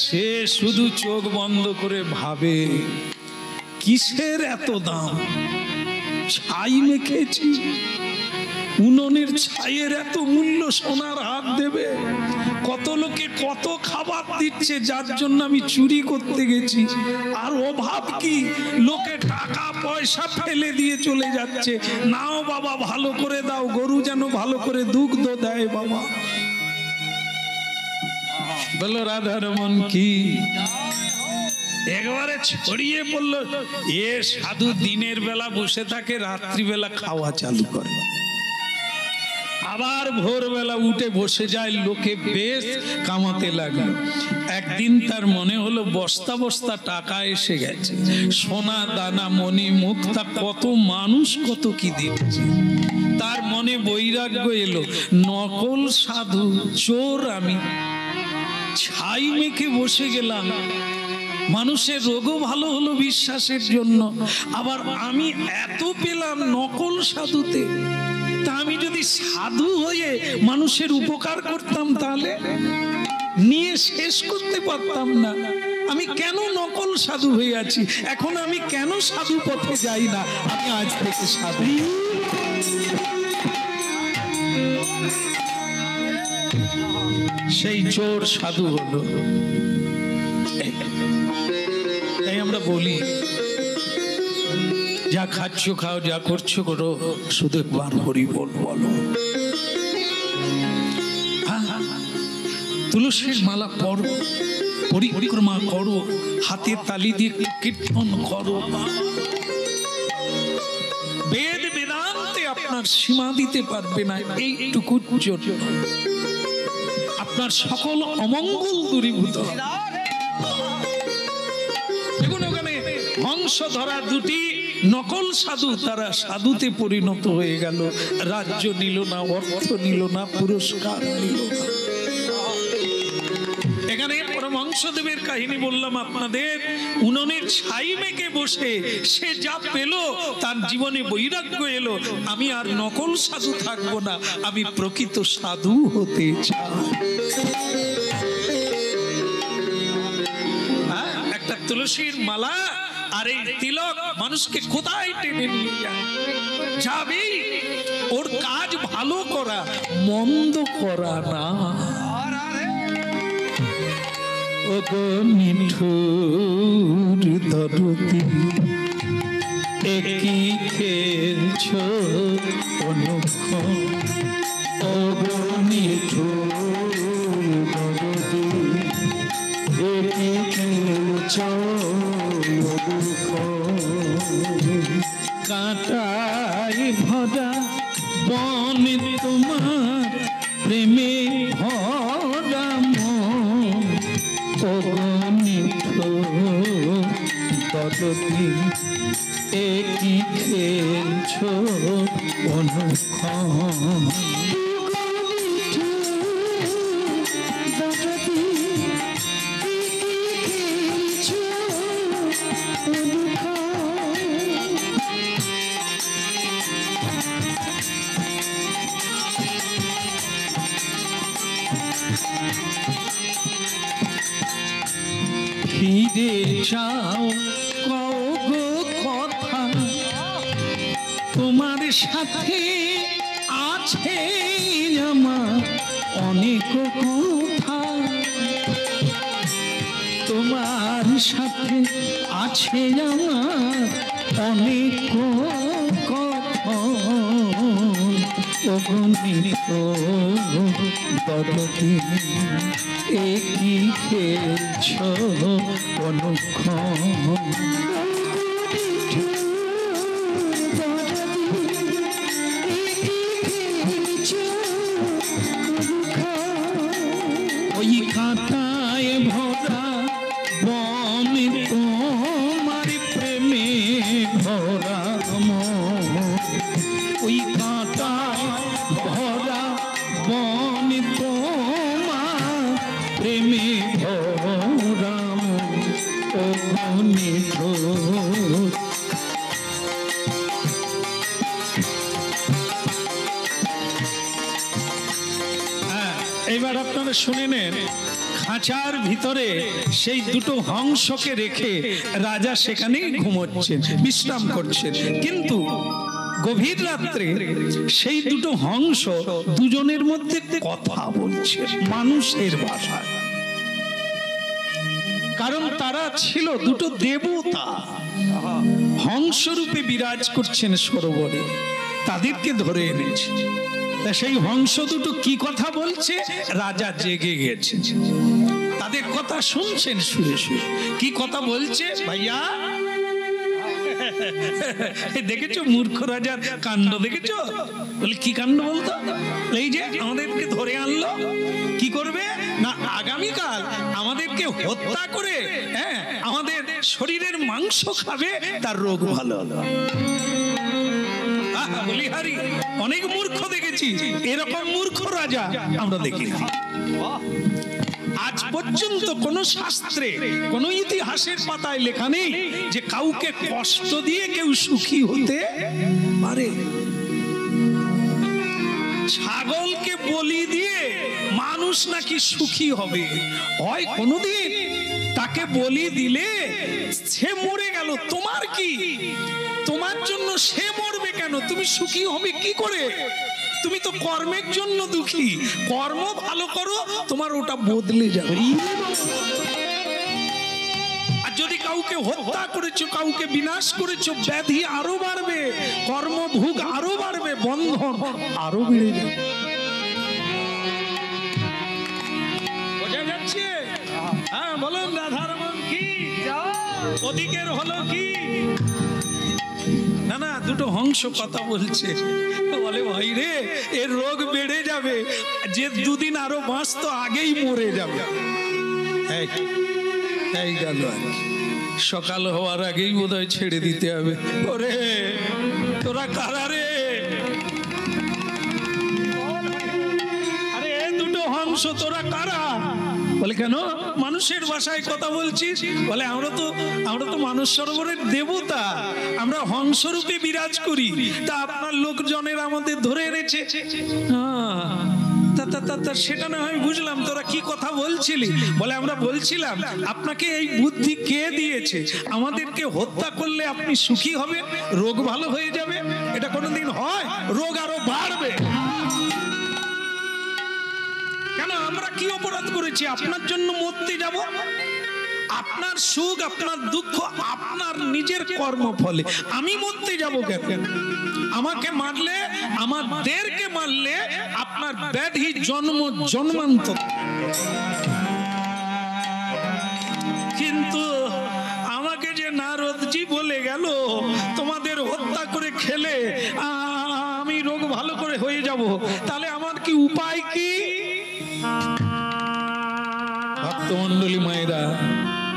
সে শুধু চোখ বন্ধ করে ভাবে, কিসের এত দাম? ছাই মেখেছি, উনুনের ছাইয়ের এত মূল্য, সোনার হাত দেবে? কত লোকে কত খাবার দিচ্ছে, যার জন্য আমি চুরি করতে গেছি। আর অভাব কি, লোকে টাকা পয়সা ফেলে দিয়ে চলে যাচ্ছে। নাও বাবা, ভালো করে দাও, গরু যেন ভালো করে দুগ্ধ দেয় বাবা। বলো রাধারমন কি? একবারে ছড়িয়ে পড়লো। এ সাধু দিনের বেলা বসে থাকে, রাত্রিবেলা খাওয়া চালু করে, আবার ভোরবেলা উঠে বসে যায়, লোকে বেশ কামাতে লাগলো। একদিন তার মনে হলো বস্তা বস্তা টাকা এসে গেছে, সোনা দানা মণি মুক্তা, কত মানুষ কত কি দিচ্ছে। তার মনে বৈরাগ্য এলো, নকল সাধু চোর আমি, ছাই মেখে বসে গেলাম, মানুষের রোগও ভালো হলো বিশ্বাসের জন্য, আবার আমি এত পেলাম নকল সাধুতে। তা আমি যদি সাধু হয়ে মানুষের উপকার করতাম, তাহলে নিয়ে শেষ করতে পারতাম না। আমি কেন নকল সাধু হয়ে আছি? এখন আমি কেন সাধু পথে যাই না? আমি আজ থেকে সাধু। সেই চোর সাধু হলো। তাই আমরা বলি, যা খাচ্ছ খাও, যা করছো করো, শুধু একবার হরি বল বলো। তুলসীর মালা পড়ো, পরিক্রমা করো, হাতে তালি দিয়ে কীর্তন করো। বেদ বেদান্তে আপনার সীমা দিতে পারবে না, এইটুকুর জন্য আপনার সকল অমঙ্গল দূরীভূত। দেখুন ওখানে হংস ধরা দুটি নকল সাধু, তারা সাধুতে পরিণত হয়ে গেল। রাজ্য নিল না, অর্থ নিল না, পুরস্কার নিল না। এখানে পরমহংসদেবের কাহিনী বললাম আপনাদের। উনুনের ছাই মেখে বসে সে যা পেল, তার জীবনে বৈরাগ্য এলো, আমি আর নকল সাধু থাকবো না, আমি প্রকৃত সাধু হতে চাই। একটা তুলসীর মালা আর এই তিলক মানুষকে কোথায় টেনে নিয়ে যায়? যাবে, ওর কাজ ভালো করা, মন্দ করা না। ওগো নিঠুর দরদি, একই খেলছো অনুক্ষণ। ওগো নিঠুর দরদি, একই খেলছো কাঁটাই ভরা বন তোমার, প্রেমে ভরা মন। দরদি, একই খেলছো অনুক্ষণ। চাও কও গো কথা, তোমার সাথে আছে আমার অনেক কথা, তোমার সাথে আছে আমার অনেক কথা, অগণিত দরদি একই খেলছ অনুক্ষণ। ওই কাঁটায় ভরা বন তোমার প্রেমে ভরা মন, ওই কাঁটায় ভরা বন তোমার প্রেমে ভরা মন, ও নিঠুর। এবার আপনারা শুনে নেন, খাঁচার ভিতরে সেই দুটো হংসকে রেখে রাজা সেখানেই ঘুমোচ্ছেন, বিশ্রাম করছেন। কিন্তু গভীর রাত্রে সেই দুটো হংস দুজনের মধ্যে কথা বলছে মানুষের ভাষায়, কারণ তারা ছিল দুটো দেবতা, হংসরূপে বিরাজ করছেন সরোবরে, তাদেরকে ধরে এনেছে। সেই হংস দুটো কি কথা বলছে, রাজা জেগে গেছে, তাদের কথা শুনছেন শুয়ে শুয়ে। কি কথা বলছে ভাইয়া? দেখেছো মূর্খ রাজার কাণ্ড, দেখেছো? বলে কি কাণ্ড বলতো? এই যে আমাদেরকে ধরে আনলো, কি করবে না আগামীকাল আমাদেরকে হত্যা করে, হ্যাঁ, আমাদের শরীরের মাংস খাবে, তার রোগ ভালো হলো। বলিহারি অনেক মূর্খ দেখেছি, এরকম মূর্খ রাজা আমরা দেখি। আজ পর্যন্ত কোন শাস্ত্রে, কোন ইতিহাসের পাতায় লেখা নেই যে কাউকে কষ্ট দিয়ে কেউ সুখী হতে পারে। ছাগলকে বলি দিয়ে মানুষ নাকি সুখী হবে, হয় কোনদিন তাকে বলি দিলে সে মরে গেল, তোমার কি? তোমার জন্য সে মরবে কেন? তুমি সুখী হবে কি করে? তুমি তো কর্মের জন্য দুঃখী, কর্ম ভালো করো, তোমার ওটা বদলে যাবে। আর যদি কাউকে হত্যা করেছো, কাউকে বিনাশ করেছো, ব্যাধি আরো বাড়বে, কর্মভোগ আরো বাড়বে, বন্ধন আরো বেড়ে যাবে। বোঝা যাচ্ছে? হ্যাঁ বলুন রাধারমণ কি? ওদিকের হলো কি? না না, দুটো হংস কথা বলছে, বলে ভাই রে এর রোগ বেড়ে যাবে, যে দুদিন আরো বাঁচত আগেই মরে যাবে। এই গেল আর কি, সকাল হওয়ার আগেই বোধহয় ছেড়ে দিতে হবে। ওরে তোরা কারা রে? আরে দুটো হংস তোরা কারা? বলে কেন মানুষের ভাষায় কথা বলছিস? বলে আমরা তো মানস সরোবরের দেবতা, আমরা হংসরূপে বিরাজ করি, তা আপনার লোকজনের আমাদের ধরে এনেছে। সেটা না হয় বুঝলাম, তোরা কি কথা বলছিলি? বলে আমরা বলছিলাম আপনাকে এই বুদ্ধি কে দিয়েছে? আমাদেরকে হত্যা করলে আপনি সুখী হবেন, রোগ ভালো হয়ে যাবে। এটা কোনোদিন হয়? রোগ আরো বাড়বে। কেন? আমরা কি অপরাধ করেছি আপনার জন্য মরতে যাব? আপনার সুখ, আপনার দুঃখ আপনার নিজের কর্ম ফলে, আমি মরতে যাব কেন? আমাকে মারলে, আমাদেরকে মারলে আপনার ব্যাধি জন্ম জন্মান্তর। কিন্তু আমাকে যে নারদজি বলে গেল তোমাদের হত্যা করে খেলে আমি রোগ ভালো করে হয়ে যাব, তাহলে আমার কি উপায়? কি ভক্তমন্ডলী মায়েরা,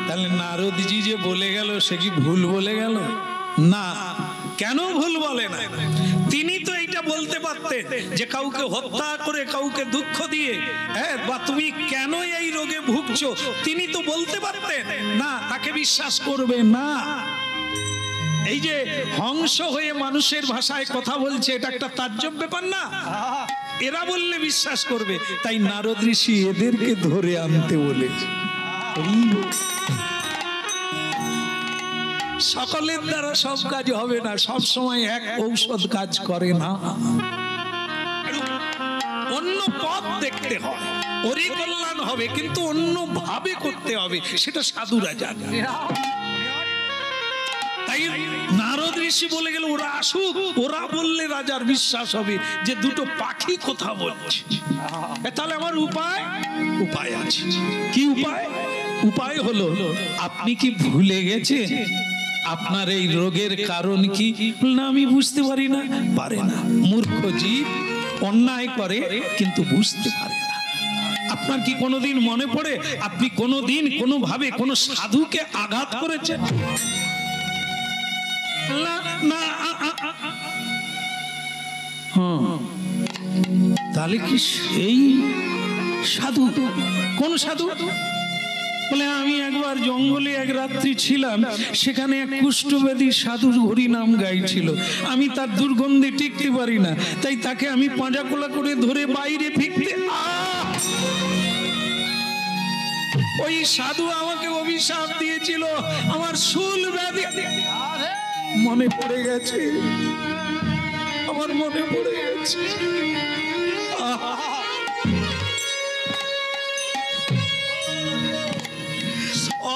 তাহলে নারদজি যে বলে গেল সে কি ভুল বলে গেল? না। কেন ভুল বলে না? তিনি তো এইটা বলতে পারতেন যে কাউকে হত্যা করে, কাউকে দুঃখ দিয়ে, হ্যাঁ, বা তুমি কেন এই রোগে ভুগছো, তিনি তো বলতে পারতেন না, তাকে বিশ্বাস করবে না। এই যে হংস হয়ে মানুষের ভাষায় কথা বলছে, এটা একটা তাজ্জব ব্যাপার না? এরা বললে বিশ্বাস করবে, তাই নারদ ঋষি এদেরকে ধরে আনতে বলেছে। সকলের দ্বারা সব কাজ হবে না, সব সময় এক ঔষধ কাজ করে না, অন্য পথ দেখতে হয়। ওরই কল্যাণ হবে কিন্তু অন্য ভাবে করতে হবে, সেটা সাধুরা জানে। তাই নারদ ঋষি বলে গেল ওরা আসুক, ওরা বললে রাজার বিশ্বাস হবে যে দুটো পাখি কথা বলছে। তাহলে আমার উপায় আছে। কি উপায়? উপায় হলো, আপনি কি ভুলে গেছেন আপনার এই রোগের কারণ কি? না, আমি বুঝতে পারি না। পারে না, মূর্খ জীব, অন্যায় করে কিন্তু বুঝতে পারে না। আপনার কি কোনোদিন মনে পড়ে আপনি কোনোদিন কোনোভাবে কোনো সাধুকে আঘাত করেছেন? না। তাহলে কি সেই সাধু? কোন সাধু? বলে আমি একবার জঙ্গলে এক রাত্রি ছিলাম, সেখানে এক কুষ্ঠব্যাধি সাধুর হরি নাম গাইছিল। আমি তার দুর্গন্ধে টিকতে পারি না, তাই তাকে আমি পাঁজাকোলা করে ধরে বাইরে ফিরতে, ওই সাধু আমাকে অভিশাপ দিয়েছিল, আমার শূল ব্যাধি। মনে পড়ে গেছে, আমার মনে পড়ে গেছে।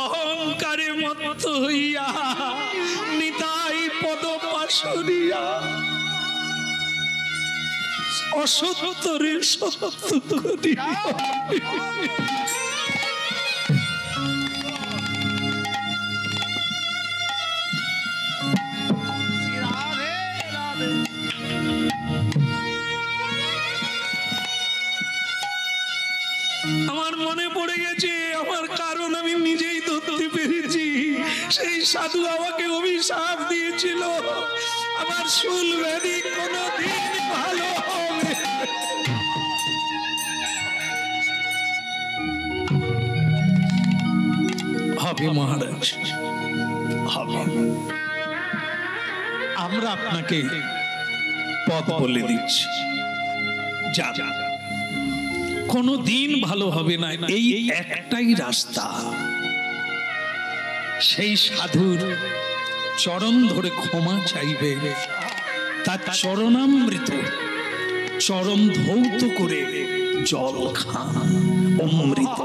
অহংকারে মত্ত হইয়া নিতাই পদ পাশরিয়া অসত্যরে সত্য করিয়া। আমার মনে পড়ে গেছে, আমার কারণ আমি নিজেই ধরতে পেরেছি। সেই সাধু আমাকে অভিশাপ দিয়েছিল, আমার শূল ব্যাধি কোনদিন ভালো হবে মহারাজ, হবে। আমরা আপনাকে পথ বলে দিচ্ছি, যা কোনদিন ভালো হবে না, এই একটাই রাস্তা। সেই সাধুর চরণ ধরে ক্ষমা চাইবে, তার চরণামৃত চরণ ধৌত করে জল খান, অমৃত।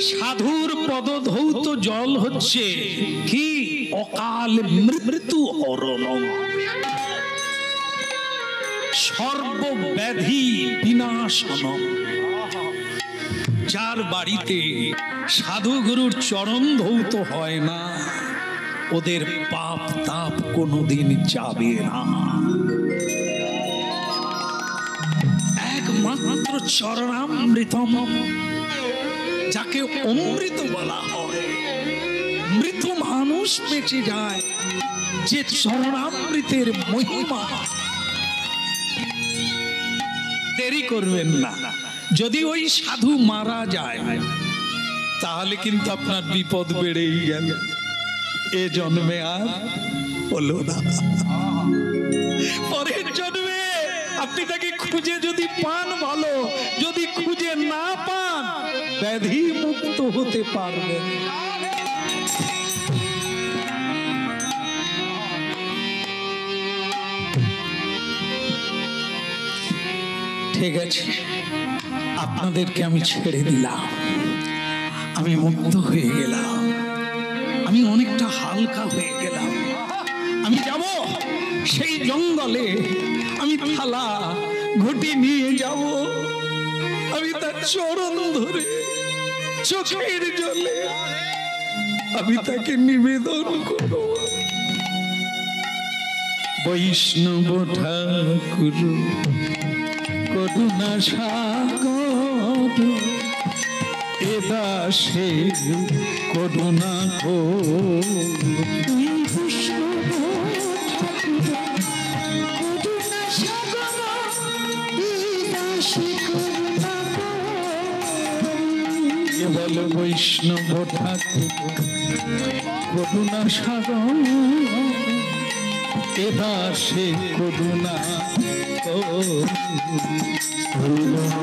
সাধুর পদধৌত জল হচ্ছে কি? অকাল মৃত্যু হরণ, সর্বব্যাধি বিনাশন। যার বাড়িতে সাধু গুরুর চরণ ধৌত হয় না, ওদের পাপ তাপ কোনোদিন যাবে না। একমাত্র চরণামৃতম, যাকে অমৃত বলা হয়। মৃত মানুষ বেঁচে যায় যে চরণামৃতের মহিমা। দেরি করবেন না, যদি ওই সাধু মারা যায় তাহলে কিন্তু আপনার বিপদ বেড়েই গেল। এ জন্মে আর হলো না, পরের জন্মে আপনি তাকে খুঁজে যদি পান ভালো, যদি খুঁজে না পান ব্যাধি মুক্ত হতে পারবেন। ঠিক আছে, আপনাদেরকে আমি ছেড়ে দিলাম, আমি মুক্ত হয়ে গেলাম, আমি অনেকটা হালকা হয়ে গেলাম। আমি যাব সেই জঙ্গলে, আমি থালা ঘটি নিয়ে যাব, আমি তার চরণ ধরে চোখের জলে আমি তাকে নিবেদন করব। বৈষ্ণব ঠাকুর করুণা সাগর, এ দাসে করুণা কো। কেবল বৈষ্ণব ঠাকুর করুণা সাগর, এ দাসে করুণা কো।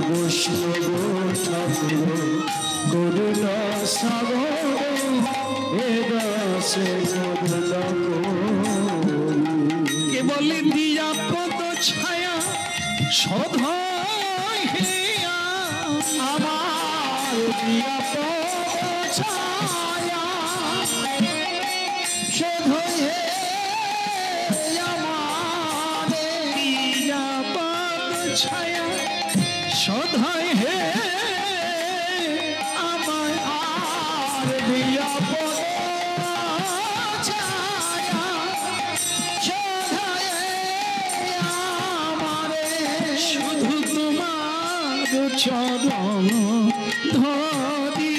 বৈষ্ণব ঠাকুর করুণা সাগর এদাসে করুণা কেবল দিয়া পদ ছায়া সদয় হেয়া আমার দিয়া পদ ছায়া সদয় আমার দিয়া পদ ছায়া সদয় হে আমার আর দিয়া পদ ছায়া সদয় আমার শুধু তোমার চরণ ধরি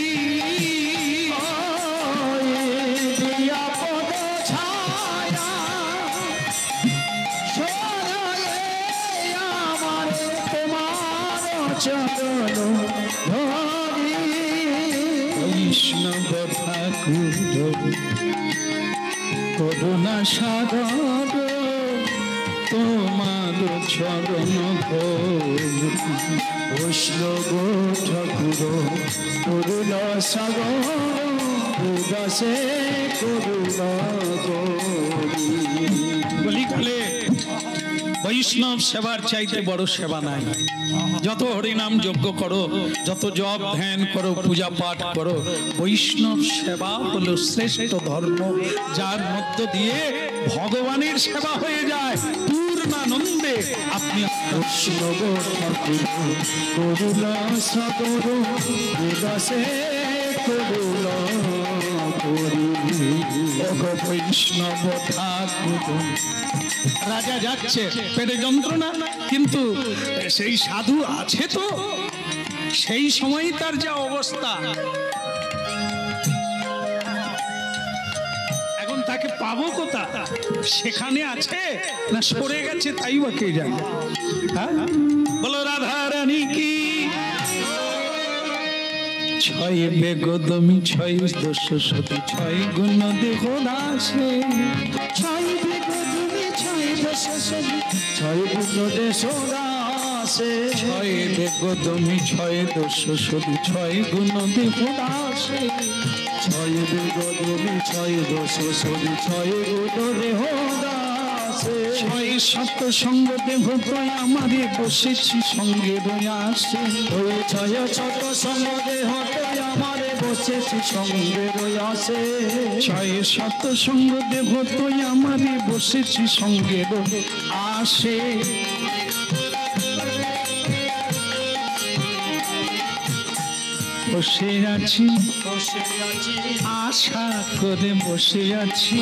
দিয়া পদ ছায়া সদয় আমার তোমার চরণ ধরি বৈষ্ণব ঠাকুর করুণা সাগর তোমার চরণ ভরি বৈষ্ণব ঠাকুর করুণা সাগর উদাসে করুণা করি বলি কালে বৈষ্ণব সেবার চাইতে বড় সেবা নাই। যত হরিনাম যজ্ঞ করো, যত জপ ধ্যান করো, পূজা পাঠ করো, বৈষ্ণব সেবা হলো শ্রেষ্ঠ ধর্ম, যার মধ্য দিয়ে ভগবানের সেবা হয়ে যায় পূর্ণানন্দে। আপনি বৈষ্ণব ঠাকুর করুণা সাগর উদাসে করুণা করি বৈষ্ণব ঠাকুর রাজা যাচ্ছে পেটে যন্ত্রণা, কিন্তু সেই সাধু আছে তো, সেই সময় তার যা অবস্থা, এখন তাকে পাবো কোথা? সেখানে আছে না সরে গেছে তাই বা কে জানে। হ্যাঁ, বলো রাধা রানী কি। ছয় বেগদমি ছয় দোষ সতী ছয় গুণ দেহ দাসে ছয় বেগদুমি ছয় দশ ছয় গুণ দেশ দাসে ছয় বেগদমি ছয় দোষ সতী ছয় গুণ দেহ দাসে ছয় বেগদুমি ছয় দশ ছয় গুণ দেহ দাসে ছয় সত্য সঙ্গ দেহ তয় আমারে বসেছি সঙ্গে রয়াসে ওই ছয় ছোট সঙ্গ দেহ আমারে বসেছি সঙ্গে রয়াসে ছয় সত্য সঙ্গ দেহ তয় আমারে বসেছি সঙ্গে আসে বসে আছি আশা করে বসে আছি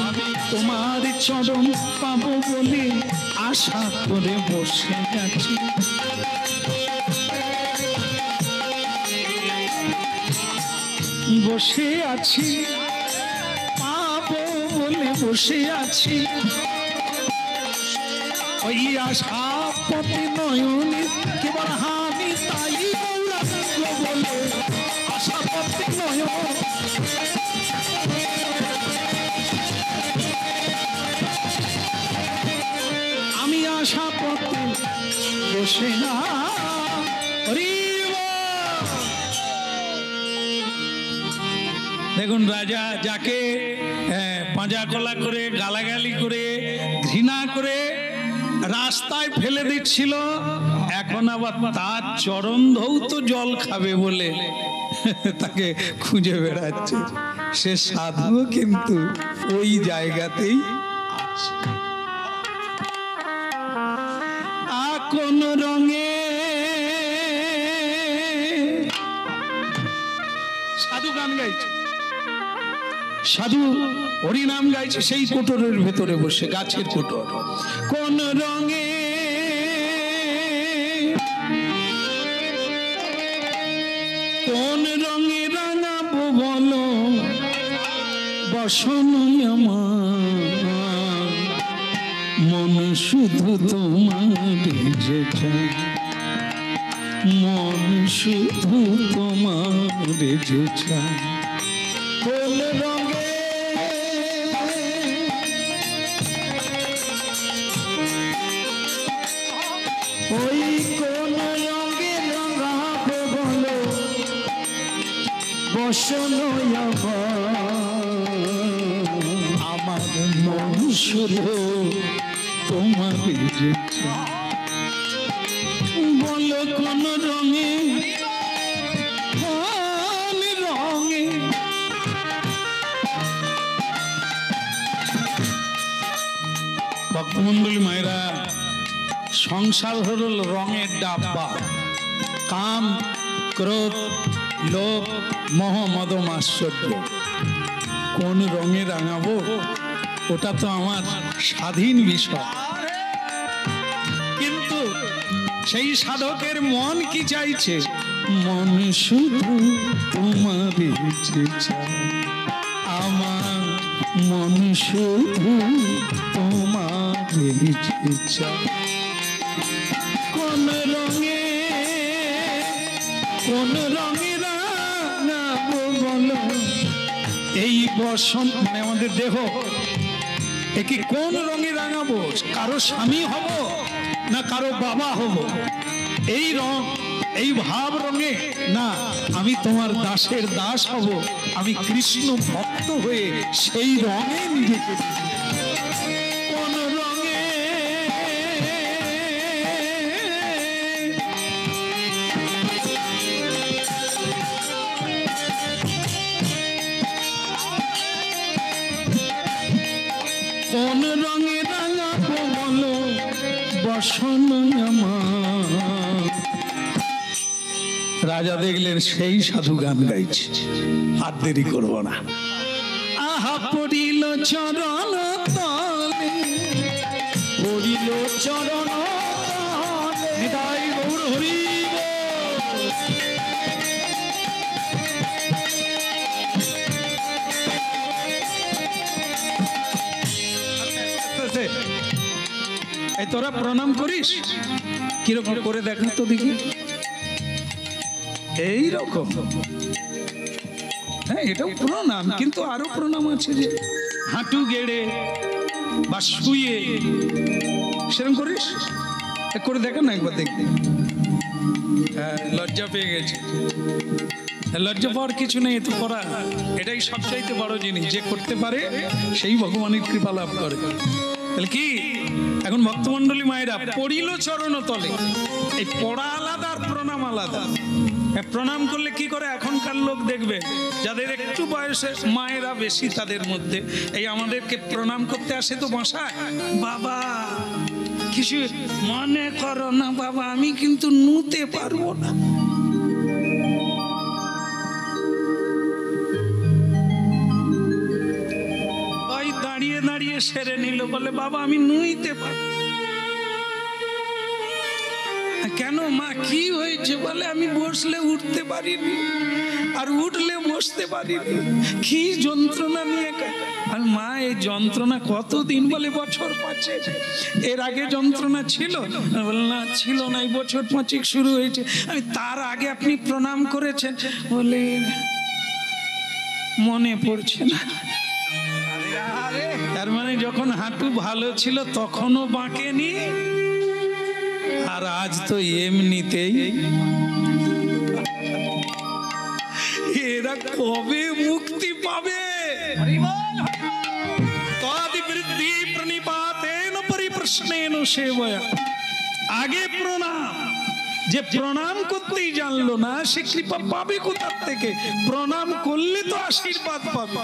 তোমার চরণ পাবো বলে আশা করে বসে আছি বসে আছি পাবো বলে বসে আছি ওই আশা পতি নয়নে কেবল হানি তাই গৌরাঙ্গ বলে আশা পতি নয়ন আমি আশা পতি বসে না দেখুন রাজা যাকে পাঁজা কলা করে গালাগালি করে ঘৃণা করে রাস্তায় ফেলে দিচ্ছিল, এখন আবার তার চরণ ধৌত জল খাবে বলে তাকে খুঁজে বেড়াচ্ছে। সে সাধুও কিন্তু ওই জায়গাতেই আছে। কোন রঙে সাধু গান গাইছে, সাধু হরিনাম গাইছে সেই কোটরের ভেতরে বসে, গাছের কোটর। কোন রঙে কোন রঙে রাঙাবো বলো বসন আমার, মন শুধু তোমার যে চায়, মন শুধু তোমার যে চায়। কোন রঙে ওই কোন রঙে রঙাবো বলো শুধু তোমার বলো কোন রঙে রঙে ভক্তমন্ডলী মায়েরা, সংসার হল রঙের ডাব্বা। কাম, ক্রোধ, লোভ, মোহ, মদ, মাৎসর্য। কোন রঙে রাঙাবো ওটা তো আমার স্বাধীন বিষয়। কিন্তু সেই সাধকের মন কি চাইছে? মন শুধু তোমার চাই, আমার মন শুধু তোমার চাই। কোন রঙে রাঙাবো বলো এই বসন্ত, মানে আমাদের দেহ, একে কোন রঙে রাঙাবো? কারো স্বামী হব না কারো বাবা হব? এই রং, এই ভাব রঙে না, আমি তোমার দাসের দাস হব, আমি কৃষ্ণ ভক্ত হয়ে সেই রঙে নিজেকে। কোন রঙে কোন রঙে রাঙাবো বলো বসন আমার। রাজা দেখলেন সেই সাধু গান গাইছে, আর দেরি করবো না। আহা পড়িল চরণ তলে, পড়িল চরণ তলে, নিতাই গৌর হরি এই তোরা প্রণাম করিস কিরকম করে দেখা তো দেখি। এইরকম, হ্যাঁ এটাও প্রণাম, কিন্তু আরো প্রণাম আছে যে হাঁটু গেড়ে বা শুয়ে, সেরকম করিস করে দেখেন না একবার দেখতে। হ্যাঁ লজ্জা পেয়ে গেছে, লজ্জা পাওয়ার কিছু নেই, এত করা এটাই সবচাইতে বড় জিনিস। যে করতে পারে সেই ভগবানের কৃপা লাভ করে। তাহলে কি এখন ভক্তমন্ডলী মায়েরা, পড়িল চরণ তলে, এই পড়া আলাদা আর প্রণাম আলাদা। প্রণাম করলে কি করে এখনকার লোক দেখবে, যাদের একটু বয়সে মায়েরা বেশি, তাদের মধ্যে এই আমাদেরকে প্রণাম করতে আসে তো বাসায়, বাবা কিছু মনে করো না বাবা, আমি কিন্তু নুতে পারবো না। ওই দাঁড়িয়ে দাঁড়িয়ে সেরে নিল, বলে বাবা আমি নুইতে পারবো। কেন মা কি হয়েছে? বলে আমি বসলে উঠতে পারিনি, আর উঠলে বসতে পারিনি, কি যন্ত্রণা নিয়ে। আর মা এই যন্ত্রণা কতদিন? বলে বছর 5। এর আগে যন্ত্রণা ছিল? বলে না ছিল না, এই বছর 5 শুরু হয়েছে। আমি তার আগে আপনি প্রণাম করেছেন? বলে মনে পড়ছে না। তার মানে যখন হাঁটু ভালো ছিল তখনও বাঁকেনি, আর আজ তো এমনিতেই। এরা কবে মুক্তি পাবে? তদ্বৃদ্ধি প্রণিপাতেন পরিপ্রশ্নেন সেবয়া। আগে প্রণাম, যে প্রণাম করতেই জানলো না সে কৃপা পাবে কোথা থেকে? প্রণাম করলে তো আশীর্বাদ পাবে।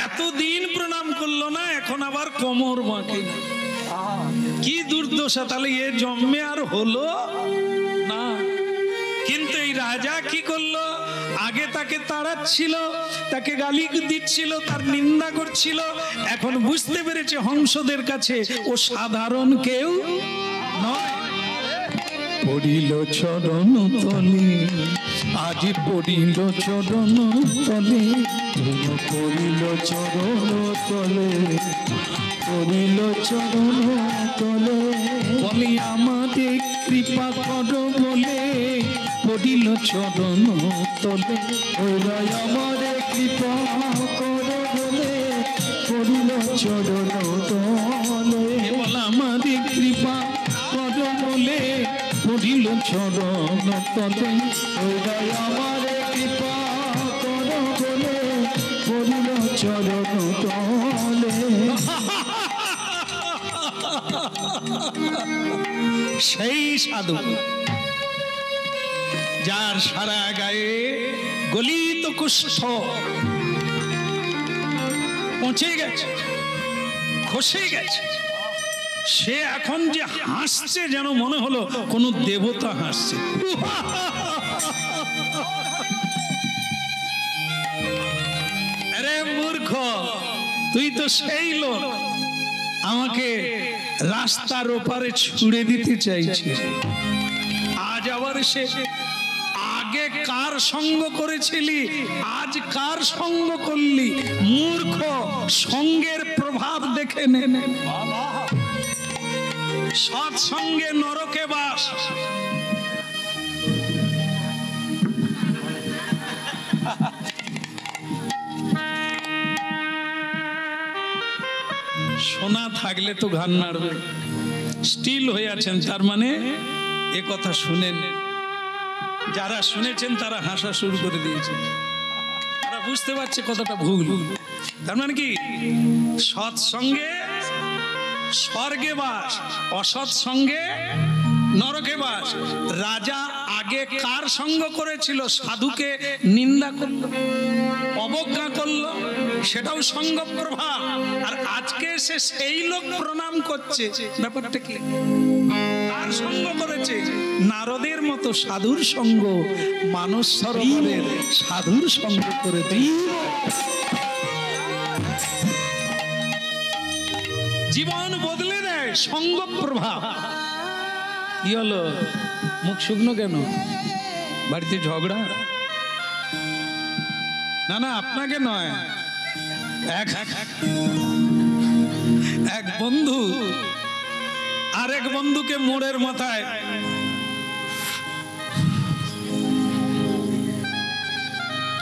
এতদিন প্রণাম করলো না, এখন আবার কোমর বাঁকে না, কি দুর্দশা! তাহলে এ জন্মে আর হলো না। কিন্তু এই রাজা কি করলো? আগে তাকে তাড়াচ্ছিল, তাকে গালি দিচ্ছিল, তার নিন্দা করছিল। এখন বুঝতে পেরেছে হংসদের কাছে ও সাধারণ কেউ নয়। পড়িল চরণ তলে, আজ পড়িল চরণ তলে, পড়িল চরণ তলে, পড়িল চরণ তলে, বলি আমাদের কৃপা করো বলে, পড়িল চরণ তলে, ওরাই আমাদের কৃপা করো বলে, পড়িল চরণ তলে, বলে আমাদের কৃপা করো বলে, পড়িল চরণ তলে, ওরাই আমাদের কৃপা করো বলে, পড়িল চরণ চরণ তলে। সেই সাধু যার সারা গায়ে গলিত কুষ্ঠ পৌঁছে গেছে, খসে গেছে, সে এখন যে হাসছে যেন মনে হলো কোন দেবতা হাসছে। আরে মূর্খ, তুই তো সেই লোক আমাকে রাস্তার ওপারে ছুড়ে দিতে চাইছিস। আজ আবার সে আগে কার সঙ্গ করেছিলি, আজ কার সঙ্গ করলি? মূর্খ, সঙ্গের প্রভাব দেখে নে। সৎসঙ্গে নরকে বাস। সোনা থাকলে তো ঘাড় নাড়বে, স্টিল হয়ে আছেন, তার মানে এ কথা শুনেন। যারা শুনেছেন তারা হাসা শুরু করে দিয়েছেন, তারা বুঝতে পারছে কথাটা ভুল। তার মানে কি, সৎসঙ্গে স্বর্গে বাস, অসৎ সঙ্গে নরকে বাস। রাজা আগে কার সঙ্গ করেছিল? সাধুকে নিন্দা করলো, অবজ্ঞা করলো, সেটাও সঙ্গ প্রভাব। আর আজকে সে সেই লোক প্রণাম করছে, ব্যাপারটা কি? কার সঙ্গ করেছে? নারদের মতো সাধুর সঙ্গ, মানস সরোবরের সাধুর সঙ্গ করেছে। জীবন বদলে দেয় সঙ্গ প্রভাব। কি হলো, মুখ শুকনো কেন? বাড়িতে ঝগড়া? না না, আপনাকে নয়, এক বন্ধু আরেক বন্ধুকে মোড়ের মাথায়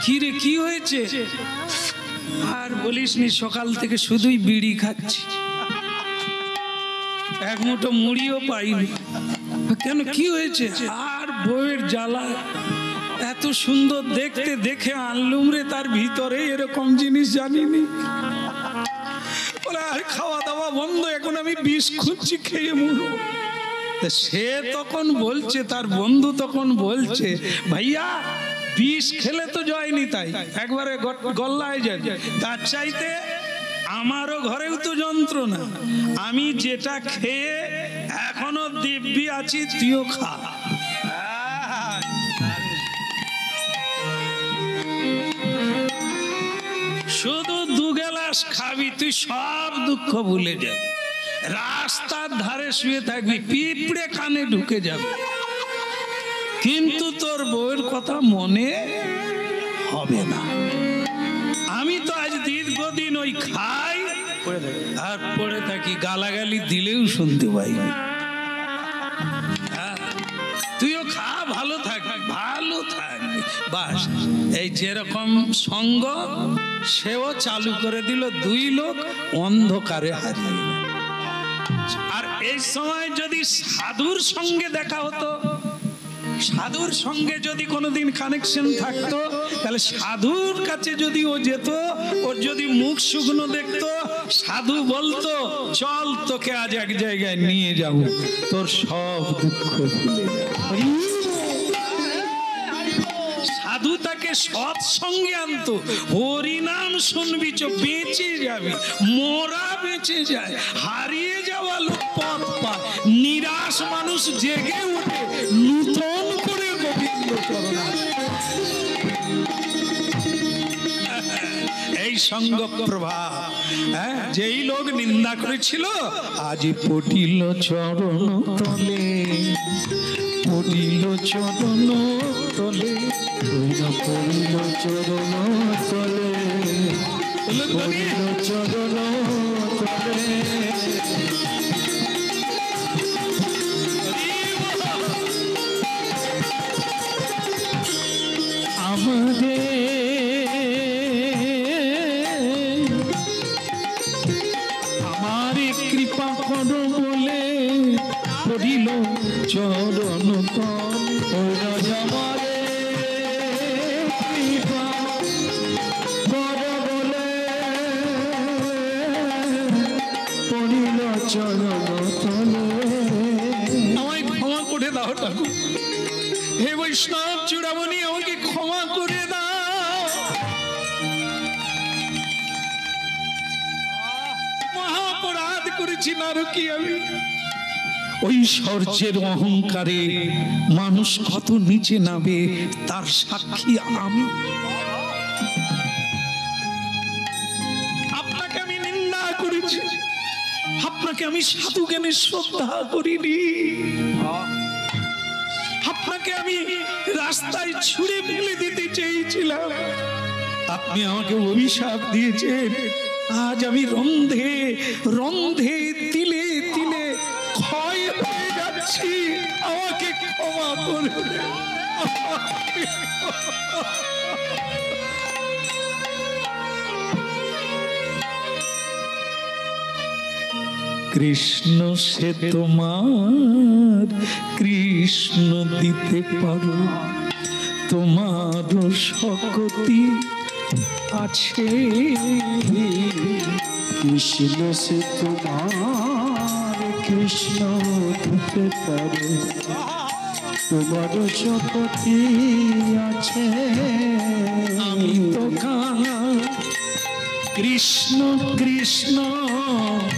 কি রে, কি হয়েছে? আর বলিসনি, সকাল থেকে শুধুই বিড়ি খাচ্ছি, এক মুঠো মুড়িও পাইনি। কেন, কি হয়েছে? আর বউয়ের জ্বালা, এত সুন্দর দেখতে, দেখে আনলুম রে, তার ভিতরে এরকম জিনিস জানিনি। বলে আর খাওয়া দাওয়া বন্ধ, এখন আমি বিষ খুঁজছি, খেয়ে মরবো। সে তখন বলছে, তার বন্ধু তখন বলছে, ভাইয়া বিষ খেলে তো জয়নি, তাই একবারে গল্লায় যায়, তার চাইতে আমারও ঘরেও তো যন্ত্রণা, আমি যেটা খেয়ে এখনো দিব্যি আছি, তুইও খা। শুধু দু গ্লাস খাবি, তুই সব দুঃখ ভুলে যাবি, রাস্তার ধারে শুয়ে থাকবি, পিঁপড়ে কানে ঢুকে যাবে, কিন্তু তোর বউয়ের কথা মনে হবে না। আমি তো আজ দীর্ঘদিন ওই খাই আর পড়ে থাকি, গালাগালি দিলেও শুনতে পাই। তুইও খা, ভালো থাকবি, ভালো থাকবি, বাস। এই যেরকম সঙ্গ সেও চালু করে দিল, দুই লোক অন্ধকারে হারিয়ে গেল। আর এই সময় যদি সাধুর সঙ্গে দেখা হতো, সাধুর সঙ্গে যদি কোনোদিন কানেকশন থাকতো, তাহলে সাধুর কাছে যদি ও যেত, ওর যদি মুখ শুকনো দেখতো, সাধু বলতো, চল তোকে আজ এক জায়গায় নিয়ে যাব, তোর সব দুঃখ ভুলে যাবে। সাধু তাকে সৎসঙ্গে আনতো, হরিনাম শুনবি চো বেঁচে যাবি, মোরা বেঁচে যায়, হারিয়ে যাওয়া লোক পথ পায়, নিরাশ মানুষ জেগে ওঠে, নূতন করে গোবিন্দ চরণ। এই সঙ্গ প্রভাব। যেই লোক নিন্দা করেছিল, আজ পটিল চরণ তলে, পটিল চরণ তলে, পড়িল চরণ তলে, পড়িল চরণ তলে। আমারে কৃপা করো বলে পড়িল চরণ তলে, আমারে কৃপা করো বলে চরণ তলে আমায় ক্ষমা করে দাও ঠাকুর। হে বৈষ্ণব চূড়ামণি, আমাকে ক্ষমা করে দাও। মহাপরাধ করেছি নারকী আমি। ঐশ্বর্যের অহংকারে মানুষ কত নিচে নামে তার সাক্ষী আমি। আপনাকে আমি নিন্দা করেছি, আপনাকে আমি সাধু জ্ঞানে শ্রদ্ধা করিনি, আপনাকে আমি রাস্তায় ছুঁড়ে ফেলে দিতে চেয়েছিলাম, আপনি আমাকে অভিশাপ দিয়েছেন। আজ আমি রন্ধে রন্ধে তিলে তিলে ক্ষয় হয়ে যাচ্ছি, আমাকে ক্ষমা করে দেন। কৃষ্ণ সে তোমার কৃষ্ণ দিতে পারো, তোমার শক্তি আছে। কৃষ্ণ সে তোমার কৃষ্ণ দিতে পারে, তোমার শক্তি আছে। আমি তো কৃষ্ণ কৃষ্ণ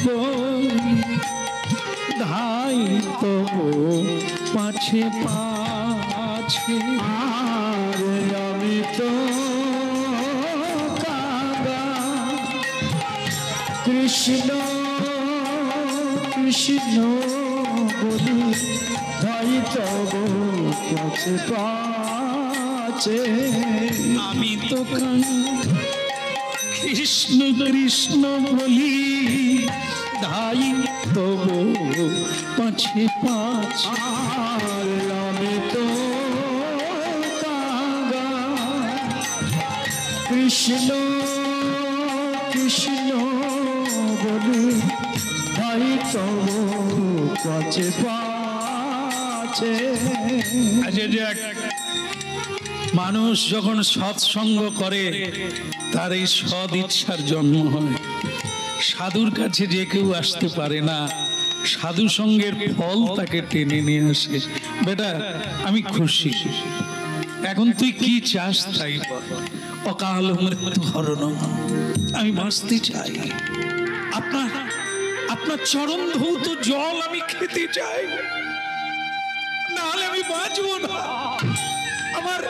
বলি, ধাই তো পাছে পাছে। আর আমি তো কৃষ্ণ কৃষ্ণ বলি, ধাই তব কাছে পাছে। আমি তো কৃষ্ণ কৃষ্ণ বলি, ধাই তব পাছে পাছে। আর আমি তো কৃষ্ণ কৃষ্ণ বলি, ধাই তব কাছে পাছে। মানুষ যখন সৎসঙ্গ করে তার এই সৎ ইচ্ছার জন্ম হয়। সাধুর কাছে যে কেউ আসতে পারে না, সাধু সঙ্গের ফল তাকে টেনে নিয়ে আসে। বেটা আমি খুশি, এখন তুই কি চাস তাই বল। অকাল মৃত্যু হরণ, আমি বাঁচতে চাই। আপনার আপনার চরণ ধৌত জল আমি খেতে চাই, নাহলে আমি বাঁচবো না, আমার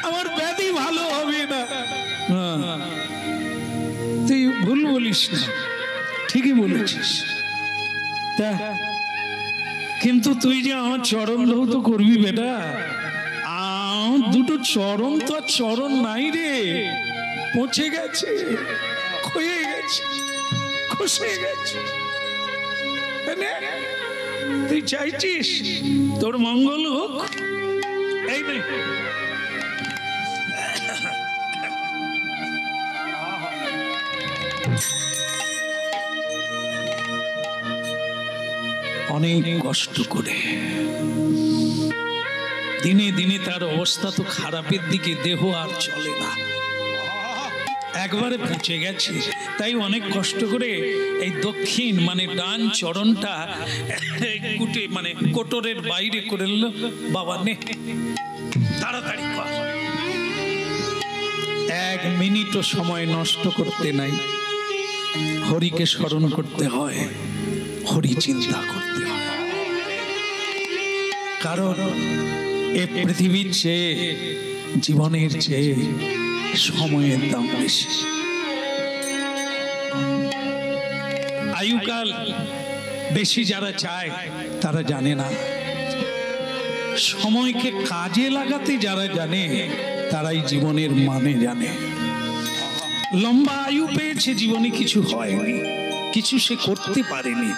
আমার ব্যাধি ভালো হবে না। তুই ভুল বলিস না, ঠিকই বলেছিস। কিন্তু তুই যে আমার চরণ ধৌত করবি বেটা, দুটো চরণ তো আর চরণ নাই রে, পচে গেছে, ক্ষয়ে গেছে, খসে গেছে। তুই চাইছিস তোর মঙ্গল হোক, এই নে অনেক কষ্ট করে দিনে দিনে তার অবস্থা তো খারাপের দিকে, দেহ আর চলে না, একবারে পচে গেছে। তাই অনেক কষ্ট করে এই দক্ষিণ মানে ডান চরণটা কুটে মানে কোটরের বাইরে করে নিল। বাবা নে তাড়াতাড়ি কর, 1 মিনিটও সময় নষ্ট করতে নাই। হরিকে স্মরণ করতে হয়, হরি চিন্তা করতে হয়, কারণ এ পৃথিবীর চেয়ে জীবনের চেয়ে সময়ের দাম বেশি। আয়ুকাল বেশি যারা চায় তারা জানে না, সময়কে কাজে লাগাতে যারা জানে তারাই জীবনের মানে জানে। লম্বা আয়ু পেয়েছে, জীবনে কিছু হয়নি, কিছু সে করতে পারেনি,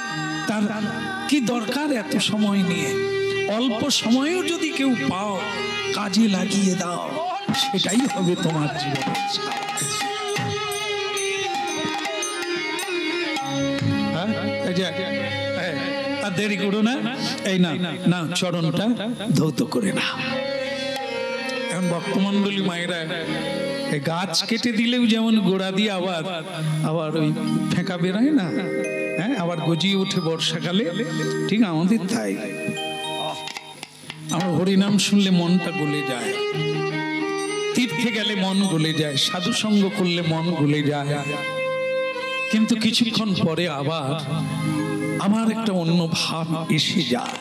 তার কি দরকার এত সময় নিয়ে? অল্প সময়েও যদি কেউ পাও, কাজে লাগিয়ে দাও, সেটাই হবে তোমার জীবনের আর দেরি করো না। এই না না চরণটা ধৌত করে না। এখন ভক্তমন্ডলী মায়েরা গাছ কেটে দিলেও যেমন গোড়া দিয়ে আবার আবার ওই ফেঁকা বেরায় না, হ্যাঁ, আবার গজিয়ে ওঠে বর্ষাকালে, ঠিক আমাদের তাই। আমার হরিনাম শুনলে মনটা গলে যায়, তীর্থে গেলে মন গলে যায়, সাধু সঙ্গ করলে মন গলে যায়, কিন্তু কিছুক্ষণ পরে আবার আমার একটা অন্য ভাব এসে যায়।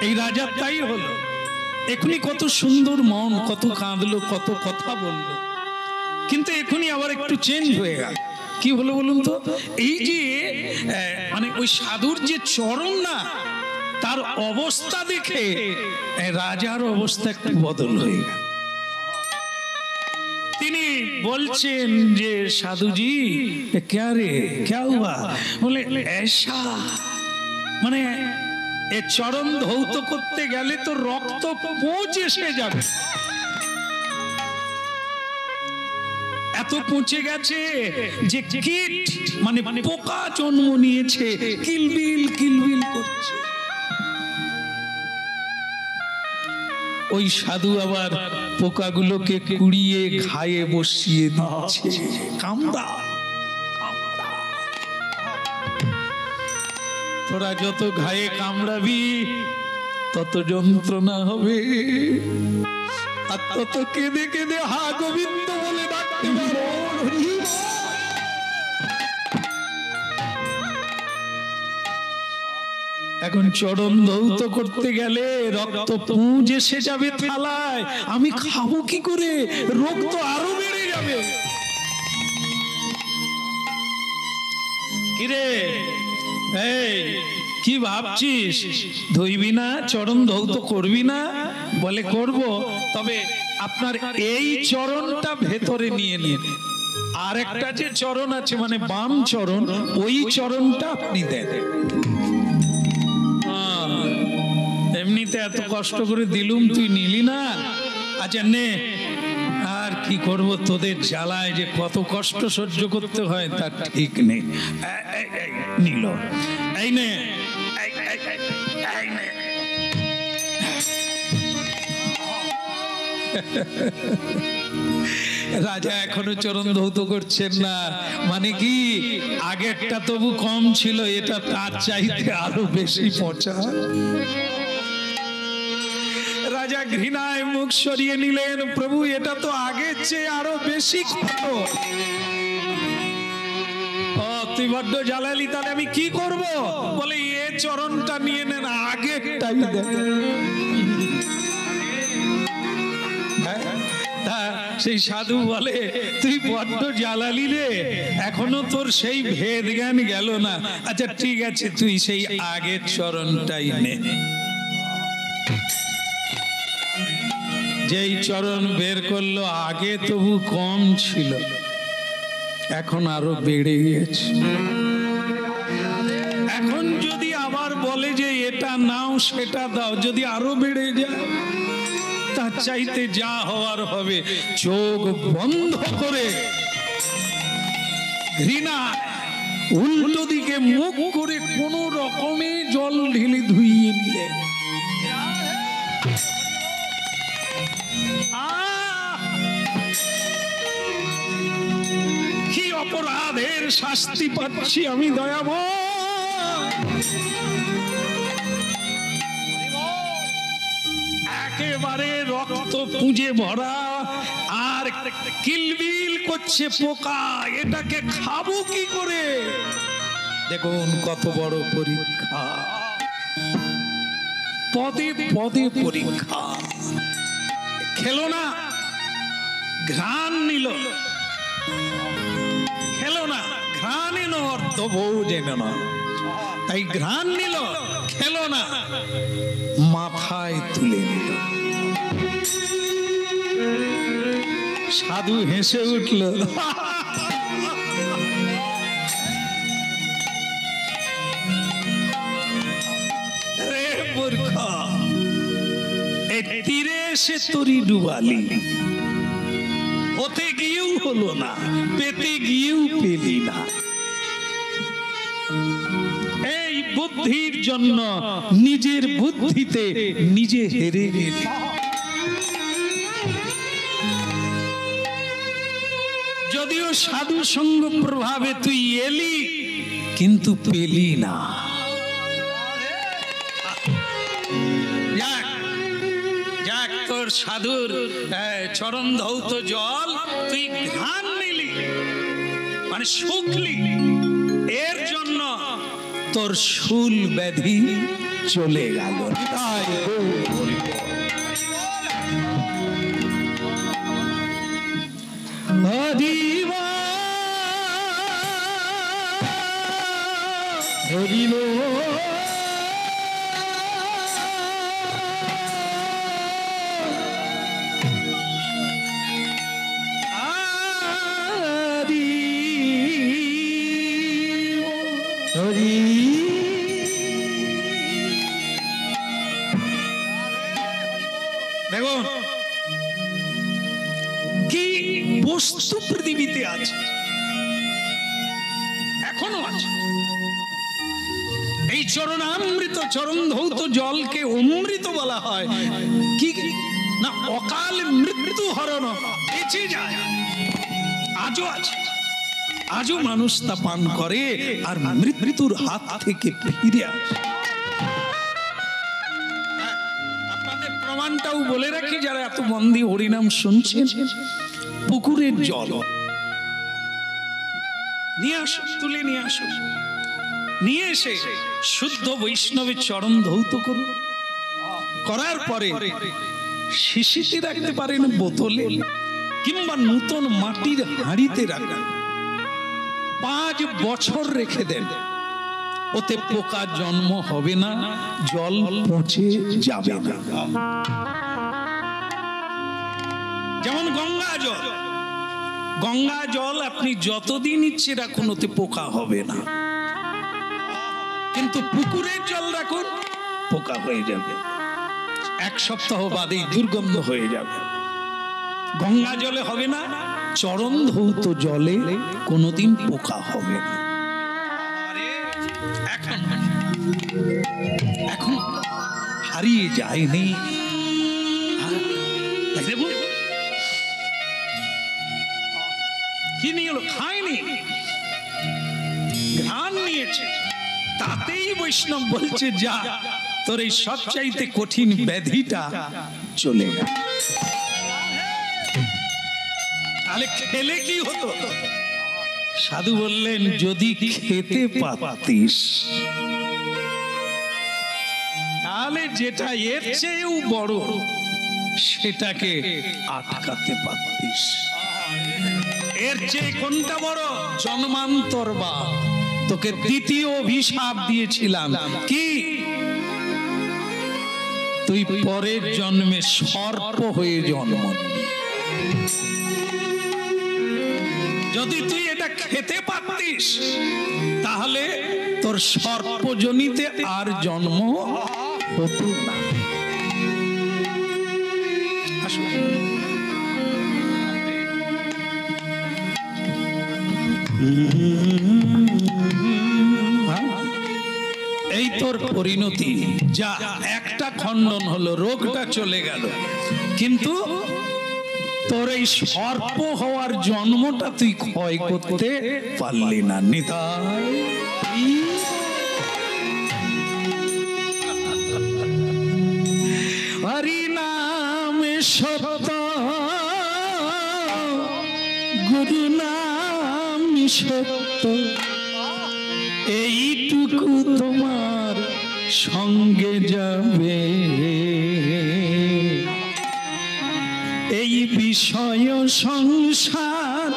এই রাজার তাই হলো, এখনই কত সুন্দর মন, কত কাঁদলো, কত কথা বললো, কিন্তু এখনই আবার একটু চেঞ্জ হয়ে গেল। কি হলো বলুন তো? এই যে মানে ওই সাধুর যে চরণ না, তার অবস্থা দেখে রাজার অবস্থা একটু বদল হয়ে গেল। তিনি বলছেন যে সাধুজি ক্যা রে, ক্যা হুয়া? বলে ऐसा, মানে এ চরণ ধৌত করতে গেলে তো রক্ত পৌঁছে এসে যাবে, এত পৌঁছে গেছে যে কীট মানে পোকা জন্ম নিয়েছে, কিলবিল কিলবিল করছে। ওই সাধু আবার পোকাগুলোকে কুড়িয়ে ঘায়ে বসিয়ে দিচ্ছে, কামড়া কামড়া, তোরা যত ঘায়ে কামড়াবি তত যন্ত্রণা হবে, আর তত কেঁদে কেঁদে হা গোবিন্দ বলে ডাকতে পারো। এখন চরণ ধৌত করতে গেলে রক্ত পুঁজ এসে যাবে থালায়, আমি খাবো কি করে? রোগ তো আরো বেড়ে যাবে। কিরে, এই কি ভাবছিস? ধুইবি না, চরণ ধৌত করবি না? বলে করব, তবে আপনার এই চরণটা ভেতরে নিয়ে নিন, আর একটা যে চরণ আছে মানে বাম চরণ, ওই চরণটা আপনি দেন। এমনিতে এত কষ্ট করে দিলুম, তুই নিলি না, আচ্ছা নে। আর কি করব, তোদের জ্বালায় যে কত কষ্ট সহ্য করতে হয় তার ঠিক নেই। নিল, এই নে, রাজা এখনো চরণ ধৌত করছেন না, মানে কি আগেরটা তবু কম ছিল, এটা তার চাইতে আরো বেশি পচা। রাজা ঘৃণায় মুখ সরিয়ে নিলেন, প্রভু এটা তো আগের চেয়ে আরো বেশি ক্ষত। তুই বড্ড জ্বালালি, তাহলে আমি কি করব? বলে এ চরণটা নিয়ে নেন, আগেরটাই দেন। সেই সাধু বলে তুই বড্ড জ্বালালি রে, এখনো তোর সেই ভেদ জ্ঞান গেল না। আচ্ছা ঠিক আছে, তুই সেই আগের চরণটাই নে। যেই চরণ বের করলো, আগে তবু কম ছিল, এখন আরো বেড়ে গেছে। এখন যদি আবার বলে যে এটা নাও সেটা দাও, যদি আরো বেড়ে যায়, তার চাইতে যা হওয়ার হবে। চোখ বন্ধ করে ঘৃণা উল্টো দিকে মুখ করে কোন রকমে জল ঢেলে ধুইয়ে নিলে। কি অপরাধের শাস্তি পাচ্ছি আমি দয়াময়! একেবারে রক্ত পুঁজে ভরা, আর কিলবিল করছে পোকা, এটাকে খাবো কি করে? দেখুন কত বড় পরীক্ষা, পদে পদে পরীক্ষা। খেলো না, ঘ্রাণ নিল, খেলো না, ঘ্রাণেন অর্থ ভোজেন না, তাই ঘ্রাণ নিল, খেলো না, মাথায় তুলে নিল। সাধু হেসে উঠল, রে মূর্খ, এই তীরে এসে তরি ডুবালি, হতে গিয়েও হলো না, পেতে গিয়েও পেলি না। এই বুদ্ধির জন্য নিজের বুদ্ধিতে নিজে হেরে গেলি। যদিও সাধু সঙ্গ প্রভাবে তুই এলি, কিন্তু পেলি না। যাক তোর সাধুর চরণ ধৌত জল তুই ঘ্রাণ নিলি, মানে শুকলি, এর জন্য তোর শুল ব্যাধি চলে গেল। তাই হরিব দেখুন কি বস্তু পৃথিবীতে আছে, এখনো আছে। এই চরণামৃত চরণ ধৌত জলকে অমৃত বলা হয়। কি না অকাল মৃত্যু হরণ, বেঁচে যায়, আজও আছে। আজও মানুষ তা পান করে আর মৃত্যুর হাত থেকে ফিরে আসে। আপনাদের প্রমাণটাও বলে রাখি, যারা এত মন দিয়ে হরিনাম শুনছেন, পুকুরের জল নিয়ে আসুন, তুলে নিয়ে আসুন, নিয়ে এসে শুদ্ধ বৈষ্ণবের চরণ ধৌত করুন। করার পরে শিশিতে রাখতে পারেন, বোতলে কিংবা নূতন মাটির হাঁড়িতে রাখেন, 5 বছর রেখে দেন। ওতে পোকা জন্ম হবে না, জল পচে যাবে না। যেমন গঙ্গা জল, গঙ্গা জল আপনি যতদিন ইচ্ছে রাখুন, ওতে পোকা হবে না। কিন্তু পুকুরের জল রাখুন, পোকা হয়ে যাবে, 1 সপ্তাহ বাদেই দুর্গন্ধ হয়ে যাবে। গঙ্গা জলে হবে না, চরণ ধৌত জলে কোনোদিন পোকা হবে না। এখন হারিয়ে যায়নি। কি নিয়ে এলো? খায়নি, ঘ্রাণ নিয়েছে। তাতেই বৈষ্ণব বলছে, যা তোর এই সবচাইতে কঠিন ব্যাধিটা চলে গেল। তাহলে খেলে কি হতো? সাধু বললেন, যদি খেতে পারতিস তাহলে যেটা এর চেয়েও বড় সেটাকে আটকাতে পারতিস। এর চেয়ে কোনটা বড়? জন্মান্তর বা তোকে দ্বিতীয় অভিশাপ দিয়েছিলাম, কি তুই পরের জন্মে সর্প হয়ে জন্ম নিবি। যদি তুই এটা খেতে পারতিস তাহলে তোর সর্পজনিতে আর জন্ম হতো না। এই তোর পরিণতি, যা একটা খণ্ডন হলো, রোগটা চলে গেল, কিন্তু তোর এই সর্প হওয়ার জন্মটা তুই ক্ষয় করতে পারলি না। নিতাই হরি নাম সত্য, গুরু নাম সত্য, এইটুকু তোমার সঙ্গে যাবে। এই বিষয় সংসার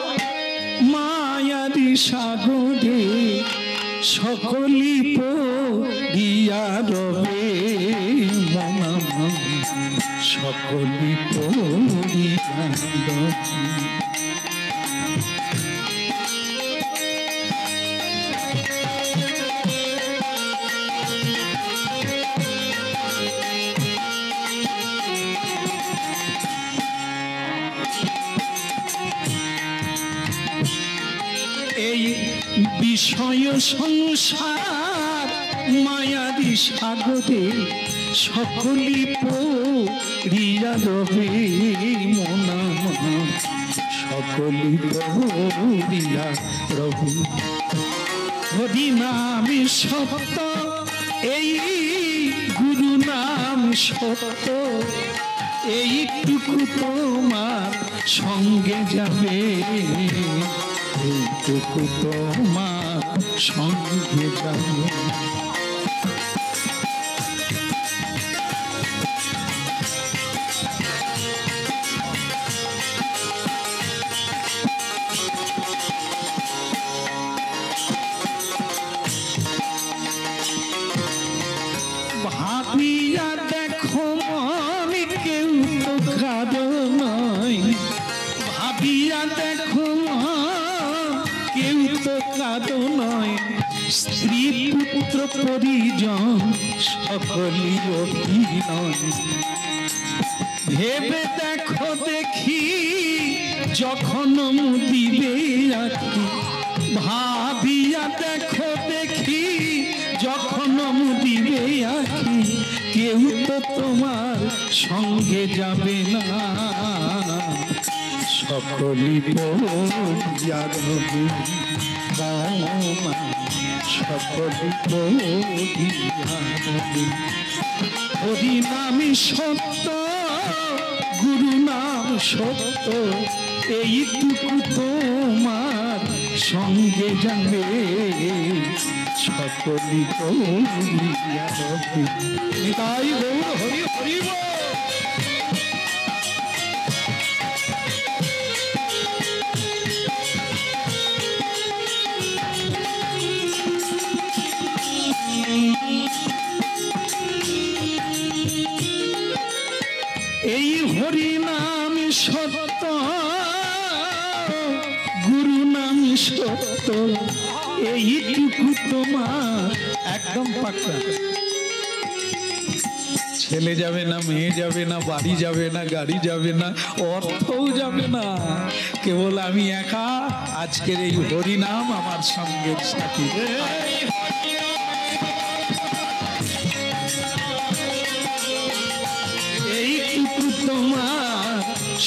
মায়ারি সাগরে সকলি পড়িয়া রবে, সকলি পড়িয়া রবে। এই বিষয় সংসার মায়ারি সাগরে সকলি পড়িয়া রবে, মনা সকলি পড়িয়া রবে। হরি নাম সত্য, এই গুরু নাম সত্য, এইটুকু তোমার সঙ্গে যাবে, এইটুকু তোমার সঙ্গে যাবে। ভাবিয়া দেখো মন কেউ তো কারো নয়, ভাবিয়া দেখো মন কেউ তো কারো নয়, স্ত্রী পুত্র পরিজন সকলই অভিনয়। ভেবে দেখো দেখি যখন মুদিবে আঁখি, ভাবিয়া দেখো দেখি যখন মুদিবে আঁখি, কেউ তো তোমার সঙ্গে যাবে না, সকলই পড়িয়া রবে কামনা, সকলই পড়িয়া রবে। হরি নামই সত্য, গুরু নাম সত্য, এইটুকু তোমার সঙ্গে যাবে, সকলই করিয়া রবে। নিতাই গৌর হরি হরি বল। এই হরি নাম সত্য, গুরু নাম সত্য, এইটুকু তোমার একদম পাক্কা। ছেলে যাবে না, মেয়ে যাবে না, বাড়ি যাবে না, গাড়ি যাবে না, অর্থও যাবে না, কেবল আমি একা। আজকের এই হরি নাম আমার সঙ্গের সাথী। এইটুকু তোমার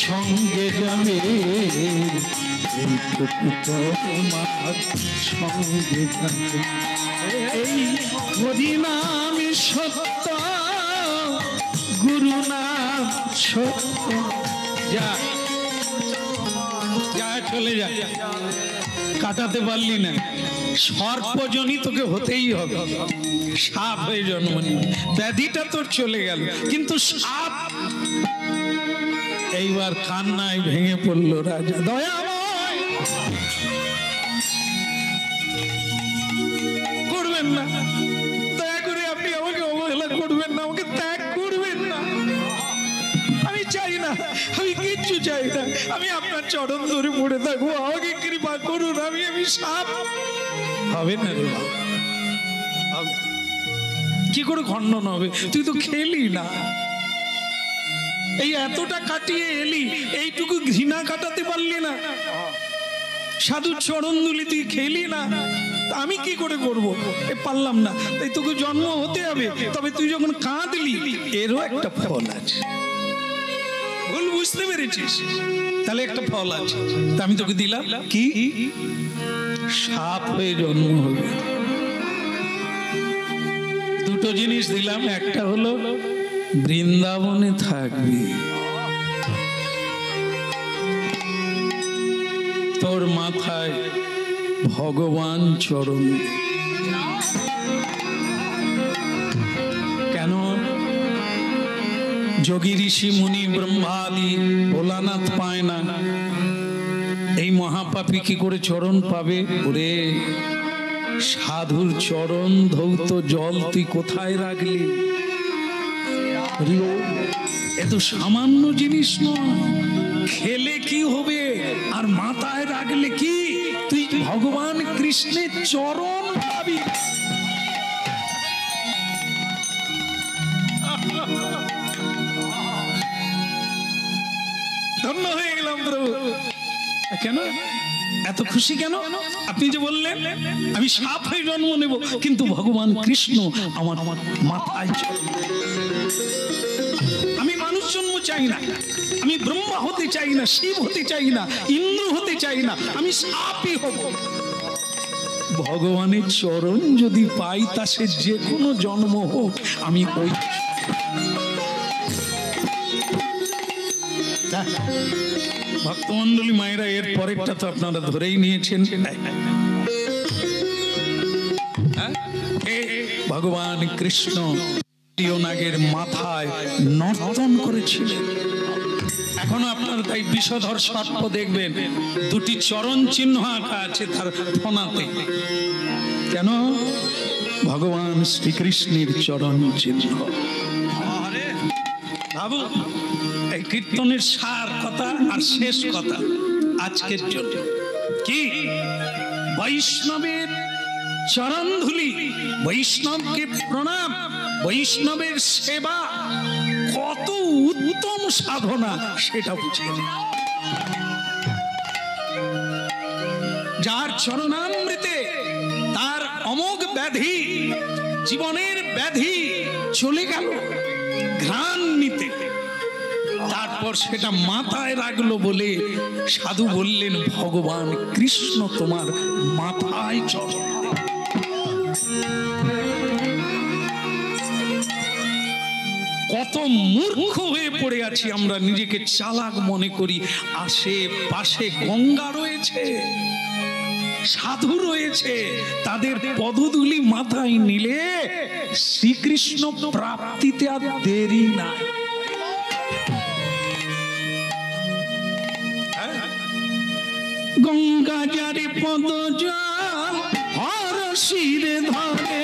সঙ্গে যাবে, এইটুকু তোমার সঙ্গে যাবে। এই হরি নাম সত্য, গুরু নাম সত্য। যা যা চলে যা, কাটাতে পারলি না, সর্পজনই তোকে হতেই হবে, সাপ হয়ে জন্ম নিয়ে। ব্যাধিটা তোর চলে গেল, কিন্তু সাপ। এইবার কান্নায় ভেঙে পড়লো রাজা। দয়াময়, করবেন না, দয়া করে আপনি আমাকে অবহেলা করবেন না, আমাকে ত্যাগ করবেন না। আমি চাই না, আমি কিচ্ছু চাই না, আমি আপনার চরণ ধরে পড়ে থাকবো, আমাকে কৃপা করুন। আমি সাপ হবে না রে বাবা, কি করে খণ্ডন হবে? তুই তো খেলি না, এই এতটা কাটিয়ে এলি, এইটুকু ঘৃণা কাটাতে পারলি না, সাধুর চরণ দুলি তুই খেলি না, আমি কি করে করব? পারলাম না, তাই তোকে জন্ম হতে হবে। তবে তুই যখন কাঁদলি, এরও একটা ফল আছে। ভুল বুঝতে পেরেছিস, তাহলে একটা ফল আছে, তা আমি তোকে দিলাম। কি? সাপ হয়ে জন্ম হবে। দুটো জিনিস দিলাম, একটা হলো বৃন্দাবনে থাকবি, তোর মাথায় ভগবান চরণ। কেন? যোগী ঋষি মুনি ব্রহ্মাদি ভোলানাথ পায় না, এই মহাপাপী কি করে চরণ পাবে? ওরে, সাধুর চরণ ধৌত জল তুই কোথায় রাখলি? এত সামান্য জিনিস নয়, খেলে কি হবে আর মাথায় রাখলে কি? তুই ভগবান কৃষ্ণের চরণ পাবি। ধন্য হয়ে গেলাম প্রভু। কেন এত খুশি কেন? আপনি যে বললেন আমি সাপ হয়ে জন্ম নেব, কিন্তু ভগবান কৃষ্ণ আমার মাথায় চলবে। আমি মানুষ জন্ম চাই না, আমি ব্রহ্মা হতে চাই না, শিব হতে চাই না, ইন্দ্র হতে চাই না, আমি সাপই হব। ভগবানের চরণ যদি পাই তা সে যে কোনো জন্ম হোক আমি ওই ভক্তমন্ডলী মায়েরা, এর পরেরটা তো আপনারা ধরেই নিয়েছেন। ভগবান কৃষ্ণ নাগের মাথায় নর্তন করেছিলেন। এখনো আপনারা তাই বিষধর সর্প দেখবেন, দুটি চরণ চিহ্ন আঁকা আছে তার ফনাতে। কেন? ভগবান শ্রীকৃষ্ণের চরণ চিহ্ন। ভাবু, এই কীর্তনের সার কথা আর শেষ কথা আজকের জন্য কি? বৈষ্ণবের চরণ ধুলি, বৈষ্ণবকে প্রণাম, বৈষ্ণবের সেবা কত উত্তম সাধনা সেটা বুঝে। যার চরণামৃতে তার অমোঘ ব্যাধি, জীবনের ব্যাধি চলে গেল ঘ্রাণ নিতে, তারপর সেটা মাথায় রাখলো বলে সাধু বললেন ভগবান কৃষ্ণ তোমার মাথায় চরণ। কত মূর্খ হয়ে পড়ে আছি আমরা, নিজেকে চালাক মনে করি। আশেপাশে গঙ্গা রয়েছে, সাধু রয়েছে, তাদের পদধূলি মাথায় নিলে শ্রীকৃষ্ণ প্রাপ্তিতে আর দেরি নাই। গঙ্গা যারে পদ জল হর শিরে ধরে,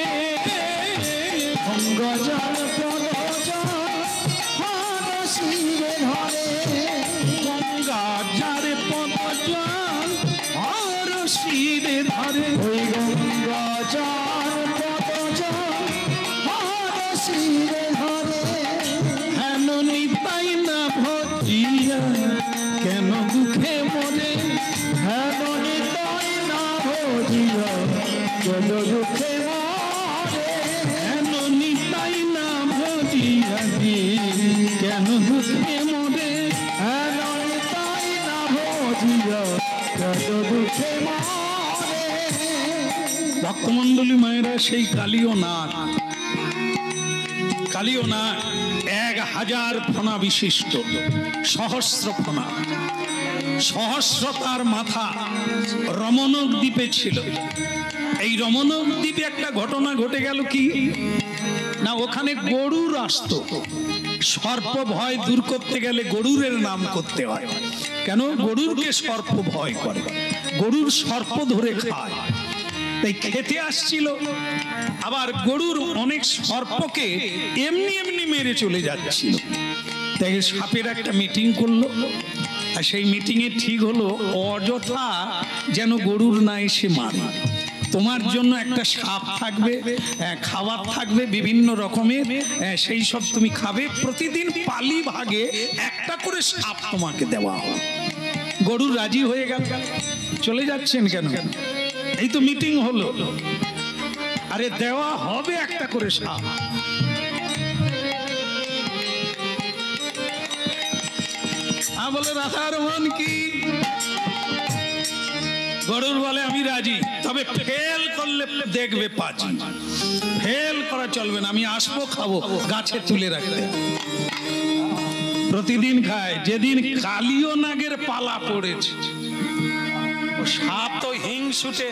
গঙ্গা জল পদ জল হর শিরে ধরে, গঙ্গা যারে পদ জল হর শিরে ধরে, ওই গঙ্গা জল পদ জল হর শিরে ধরে। হেন নিতাই না ভজিয়া কেন দুঃখে মরে, হেন নিতাই না ভজিয়া কেন দুঃখে মরে, হেন নিতাই না ভজিয়া কেন দুঃখে মরে, হেন নিতাই না ভজিয়া কেন দুঃখে মরে। ভক্তমন্ডলী মায়েরা, সেই কালীয় নাগ, কালীয় নাগ 1000 ফণা বিশিষ্ট, সহস্র ফণা, সহস্র তার মাথা। রমণক দ্বীপে ছিল। এই রমণক দ্বীপে একটা ঘটনা ঘটে গেল কি না, ওখানে গরুর আসত। সর্প ভয় দূর করতে গেলে গরুরের নাম করতে হয়। কেন? গরুরকে সর্প ভয় করে, গরুর সর্প ধরে খায়, তাই খেতে আসছিল। আবার গরুর অনেক সর্পকে এমনি এমনি মেরে চলে যাচ্ছিল। তাই সাপের একটা মিটিং করলো, আর সেই মিটিংয়ে ঠিক হলো অযথা যেন গরুর না এসে মারে। তোমার জন্য একটা সাপ থাকবে, খাবার থাকবে বিভিন্ন রকমের, সেই সব তুমি খাবে। প্রতিদিন পালি ভাগে একটা করে সাপ তোমাকে দেওয়া হবে। গরু রাজি হয়ে গেল। চলে যাচ্ছেন কেন? এই তো মিটিং হলো। আরে দেওয়া হবে একটা করে সাপ। বলে রাধার মন কি? গরুর বলে আমি রাজি, তবে ফেল করলে দেখবে পাঁচি। ফেল করা চলবে না, আমি আসবো, খাবো, গাছে তুলে রাখতে। প্রতিদিন খায়। যেদিন কালীয় নাগের পালা পড়েছে, সাপ তো হিংসুটে,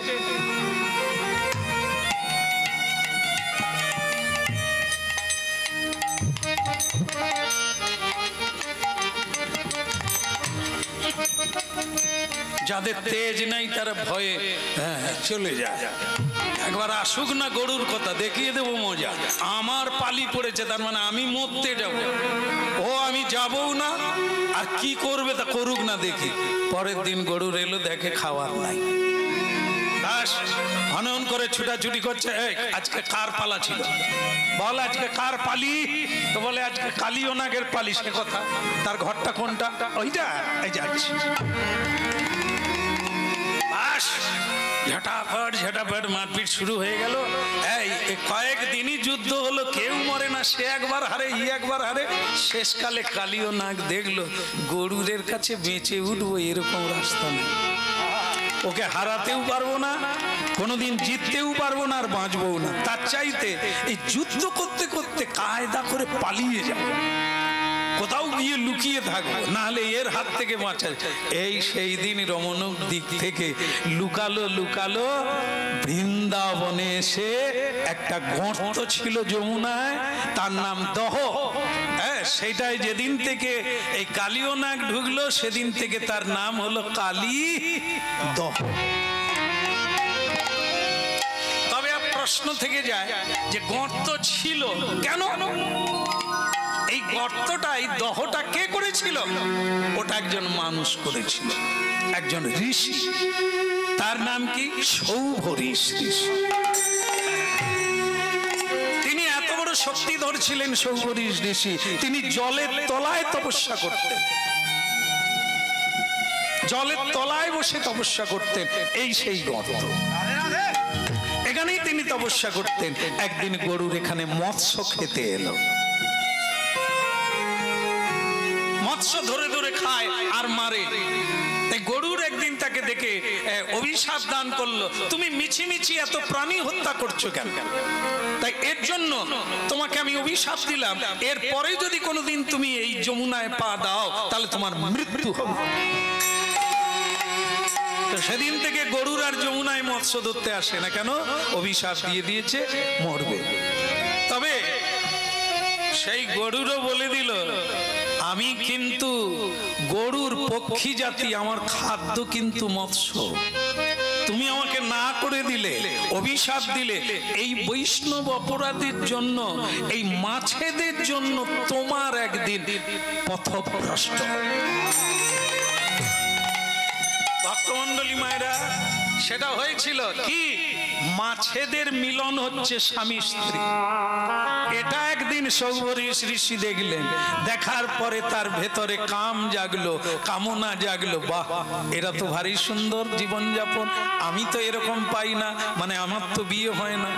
যাদের তেজ নাই তারা ভয়ে চলে যায়। একবার আসুক না গরুর কথা, দেখিয়ে দেবো মজা। আমার পালি পড়েছে, তার মানে আমি মরতে যাব। ও আমি যাবও না, আর কি করবে তা করুক না, দেখি। পরের দিন গরুর এলো, দেখে খাওয়ার নাই। হনন করে ছুটাছুটি করছে। আজকে কার পালা ছিল? বল আজকে কার পালি? তো বলে আজকে কালীয় নাগের পালি। সে কথা, তার ঘরটা কোনটা? ওইটা। এই যাচ্ছি। ঝটাফট ঝটাফট মারপিট শুরু হয়ে গেল। এই কয়েকদিনই যুদ্ধ হলো, কেউ মরে না। সে একবার হারে, ই একবার হারে। শেষকালে কালীয় নাগ দেখলো গরুরের কাছে বেঁচে উঠবো এরকম রাস্তা নেই। ওকে হারাতেও পারবো না, কোনোদিন জিততেও পারবো না, আর বাঁচবো না। তার চাইতে এই যুদ্ধ করতে করতে কায়দা করে পালিয়ে যাবো, কোথাও গিয়ে লুকিয়ে থাকবো, নাহলে এর হাত থেকে বাঁচা। এই সেই দিন রমণক দিক থেকে লুকালো লুকালো বৃন্দাবনে এসে একটা গর্ত ছিল যমুনায়, তার নাম দহ। হ্যাঁ, সেটাই যেদিন থেকে এই কালীয় নাগ ঢুকলো সেদিন থেকে তার নাম হলো কালী দহ। তবে প্রশ্ন থেকে যায় যে গর্ত ছিল কেন? এই গর্তটাই দহটা কে করেছিল? ওটা একজন মানুষ করেছিল, একজন ঋষি। তার নাম কি? সৌভ ঋষি। তিনি এত বড় শক্তিধর ছিলেন সৌভ ঋষি, তিনি জলের তলায় তপস্যা করতেন, জলের তলায় বসে তপস্যা করতেন। এই সেই গর্ত, এখানেই তিনি তপস্যা করতেন। একদিন গরুর এখানে মৎস্য খেতে এলো, মৎস্য ধরে ধরে খায় আর মারে। গরুর একদিন তাকে দেখে অভিশাপ দান করলো, তুমি মিছিমিছি এত প্রাণী হত্যা করছো কেন? তাই এর জন্য তোমাকে আমি অভিশাপ দিলাম, এরপরে যদি কোনোদিন তুমি এই যমুনায় পা দাও তাহলে তোমার মৃত্যু হবে। তো সেদিন থেকে গরুর আর যমুনায় মৎস্য ধরতে আসে না। কেন? অভিশাপ দিয়ে দিয়েছে, মরবে। তবে সেই গরুরও বলে দিল, আমি কিন্তু গরুর পক্ষী জাতি, আমার খাদ্য কিন্তু মৎস্য। তুমি আমাকে না করে দিলে, অভিশাপ দিলে, এই বৈষ্ণব অপরাধীর জন্য, এই মাছেদের জন্য তোমার একদিন পথভ্রষ্ট। ভক্তমণ্ডলী মায়েরা, সেটা হয়েছিল কি? মাছেদের মিলন হচ্ছে স্বামী স্ত্রী। এটা একদিন সৌভ ঋষি দেখলেন, দেখার পরে তার ভেতরে কাম জাগলো, কামনা জাগলো। বাহ, এরা তো ভারী সুন্দর জীবনযাপন, আমি তো এরকম পাই না, মানে আমার তো বিয়ে হয় না।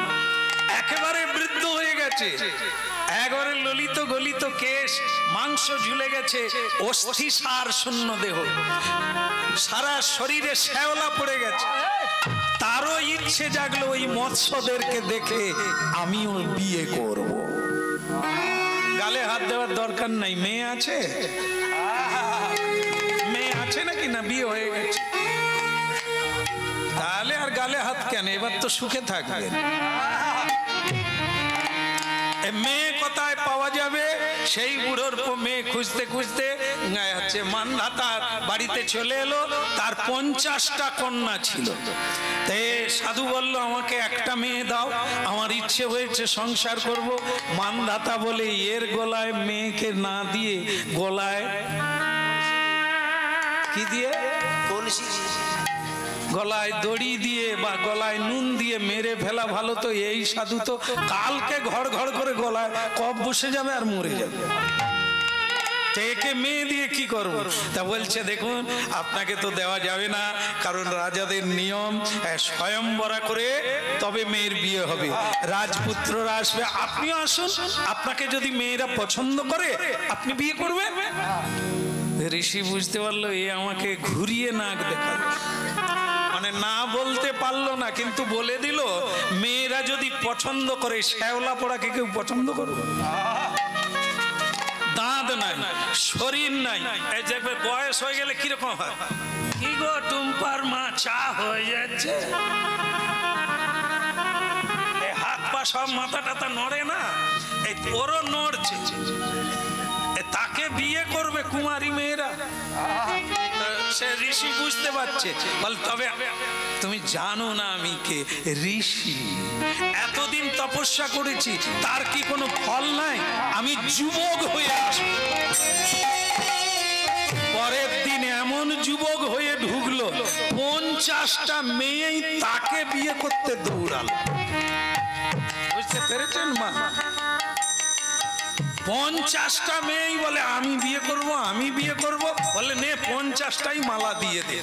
একেবারে বৃদ্ধ হয়ে গেছে, একবারে ললিত গলিত কেশ, মাংস ঝুলে গেছে, অস্থি সার শূন্য দেহ, সারা শরীরে শ্যাওলা পড়ে গেছে। তারও ইচ্ছে জাগলো ওই মৎস্যদেরকে দেখে আমিও বিয়ে করব। গালে হাত দেওয়ার দরকার নাই, মেয়ে আছে, মেয়ে আছে নাকি? না, বিয়ে হয়ে গেছে, তাহলে আর গালে হাত কেন? এবার তো সুখে থাকবেন। মেয়ে কোথায় পাওয়া যাবে? সেই বুড়োর মেয়ে খুঁজতে খুঁজতে মানধাতার বাড়িতে চলে এলো। তার 50টা কন্যা ছিল। সাধু বলল, আমাকে একটা মেয়ে দাও, আমার ইচ্ছে হয়েছে সংসার করব। মানধাতা বলে, এর গলায় মেয়েকে না দিয়ে গলায় কি দিয়ে? গলায় দড়ি দিয়ে বা গলায় নুন দিয়ে মেরে ফেলা ভালো। তো এই সাধু তো কালকে ঘর ঘর করে গলায় কফ বসে যাবে আর মরে যাবে, একে মেয়ে দিয়ে কি করব? তা বলছে, দেখুন, আপনাকে তো দেওয়া যাবে না, কারণ রাজাদের নিয়ম, স্বয়ংবরা করে তবে মেয়ের বিয়ে হবে, রাজপুত্ররা আসবে, আপনিও আসুন, আপনাকে যদি মেয়েরা পছন্দ করে আপনি বিয়ে করবেন। ঋষি বুঝতে পারলো এ আমাকে ঘুরিয়ে নাক দেখালো, মানে না বলতে পারলো না, কিন্তু বলে দিল, মেয়েরা যদি পছন্দ করে, শ্যাওলা পড়াকে কেউ পছন্দ করবে? দাঁত নাই, শরীর নাই, এই যে বয়স হয়ে গেলে কিরকম হয়? কি গো টুম্পার মা, চা হয়ে যাচ্ছে, হাত পা সব মাথা টাথা নড়ে না, এই ওরও নড়ছে, তাকে বিয়ে করবে কুমারী মেয়েরা। সে ঋষি বুঝতে পারছে, বল তবে তুমি জানো না আমি কে? ঋষি, এতদিন তপস্যা করেছি, তার কি কোনো ফল নাই? আমি যুবক হয়ে আসবো। পরের দিন এমন যুবক হয়ে ঢুকলো, 50টা মেয়েই তাকে বিয়ে করতে দৌড়ালো। বুঝতে পেরেছেন মা? 50টা মেয়েই বলে আমি বিয়ে করব, আমি বিয়ে করব। বলে নে 50টাই মালা দিয়ে দে।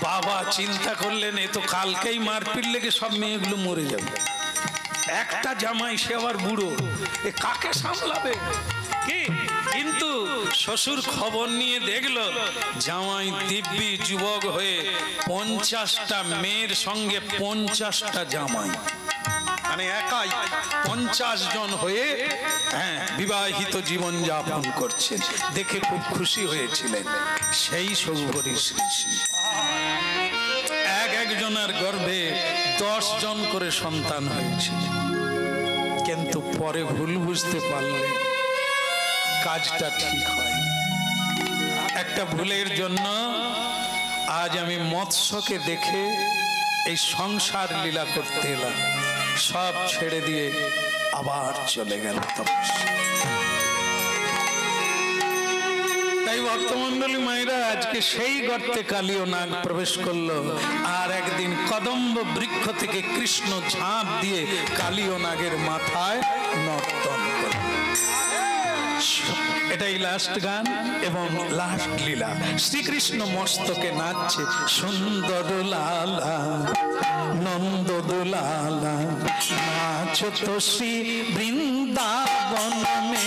বাবা চিন্তা করলেন, এ তো কালকেই মারপিট লেগে সব মেয়েগুলো মরে যাবে। একটা জামাই, সে আবার বুড়ো, এ কাকে সামলাবে? কি কিন্তু শ্বশুর খবর নিয়ে দেখলো জামাই দিব্যি যুবক হয়ে 50টা মেয়ের সঙ্গে 50টা জামাই, মানে একাই 50 জন হয়ে বিবাহিত জীবন যাপন করছেন। দেখে খুব খুশি হয়েছিলেন। সেই সৌভরী শ্রী একজনের গর্ভে 10 জন করে সন্তান হয়েছিল। কিন্তু পরে ভুল বুঝতে পারলেন কাজটা ঠিক হয়। একটা ভুলের জন্য আজ আমি মৎস্যকে দেখে এই সংসার লীলা করতে এলাম। সব ছেড়ে দিয়ে আবার চলে গেল তপস্যা। তাই ভক্তমন্ডলী মায়েরা, আজকে সেই গর্তে কালীয় নাগ প্রবেশ করলো। আর একদিন কদম্ব বৃক্ষ থেকে কৃষ্ণ ঝাঁপ দিয়ে কালীয় নাগের মাথায় নর্তন করল। এটাই লাস্ট গান এবং লাস্ট লীলা। শ্রীকৃষ্ণ মস্তকে নাচছে সুন্দর লালা নন্দ দুলালা, নাচো তো শ্রী বৃন্দাবন মে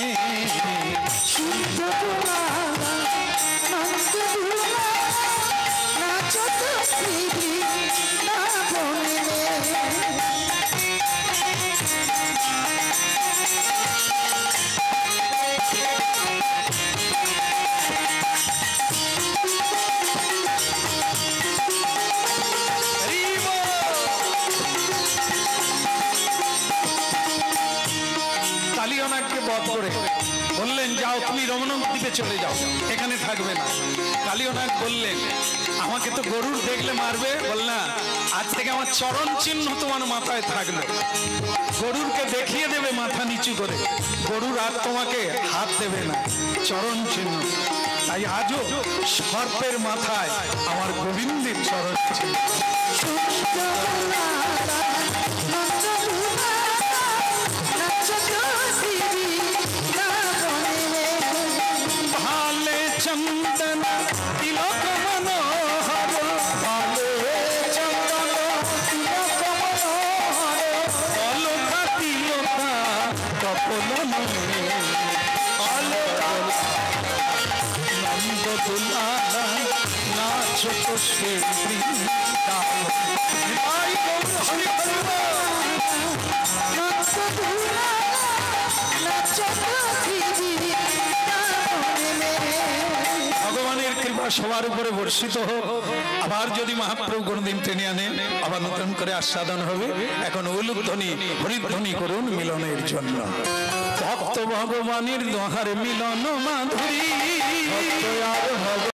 সুন্দর দুলালা নন্দ দুলালা, নাচো তো শ্রী বৃন্দাবন মে। কালীয়নাগকে বধ করে বললেন, যাও তুমি রমণক দ্বীপে চলে যাও, এখানে থাকবে না। কালীয়নাগ বললেন, আমাকে তো গরুর দেখলে মারবে। বল না, আজ থেকে আমার চরণ চিহ্ন তোমার মাথায় থাকলো। গরুরকে দেখিয়ে দেবে মাথা নিচু করে, গরুর আর তোমাকে হাত দেবে না, চরণ চিহ্ন। তাই আজও সর্পের মাথায় আমার গোবিন্দের চরণ চিহ্ন। ভালে চন্দন তিলক মনোহর, ভালে চন্দন তিলক মনোহর, অলকা তিলকা কপল মনে, অলকা নন্দ দুলালা, নাচো তো শ্রী বৃন্দাবন। ভগবানের কৃপা সবার উপরে বর্ষিত হোক। আবার যদি মহাপ্রভু কোনদিন টেনে আনে, আবার নতুন করে আস্বাদন হবে। এখন উলুধ্বনি হরিধ্বনি করুন মিলনের জন্য। ভক্ত ভগবানের দোহার মিলন মাধুরী।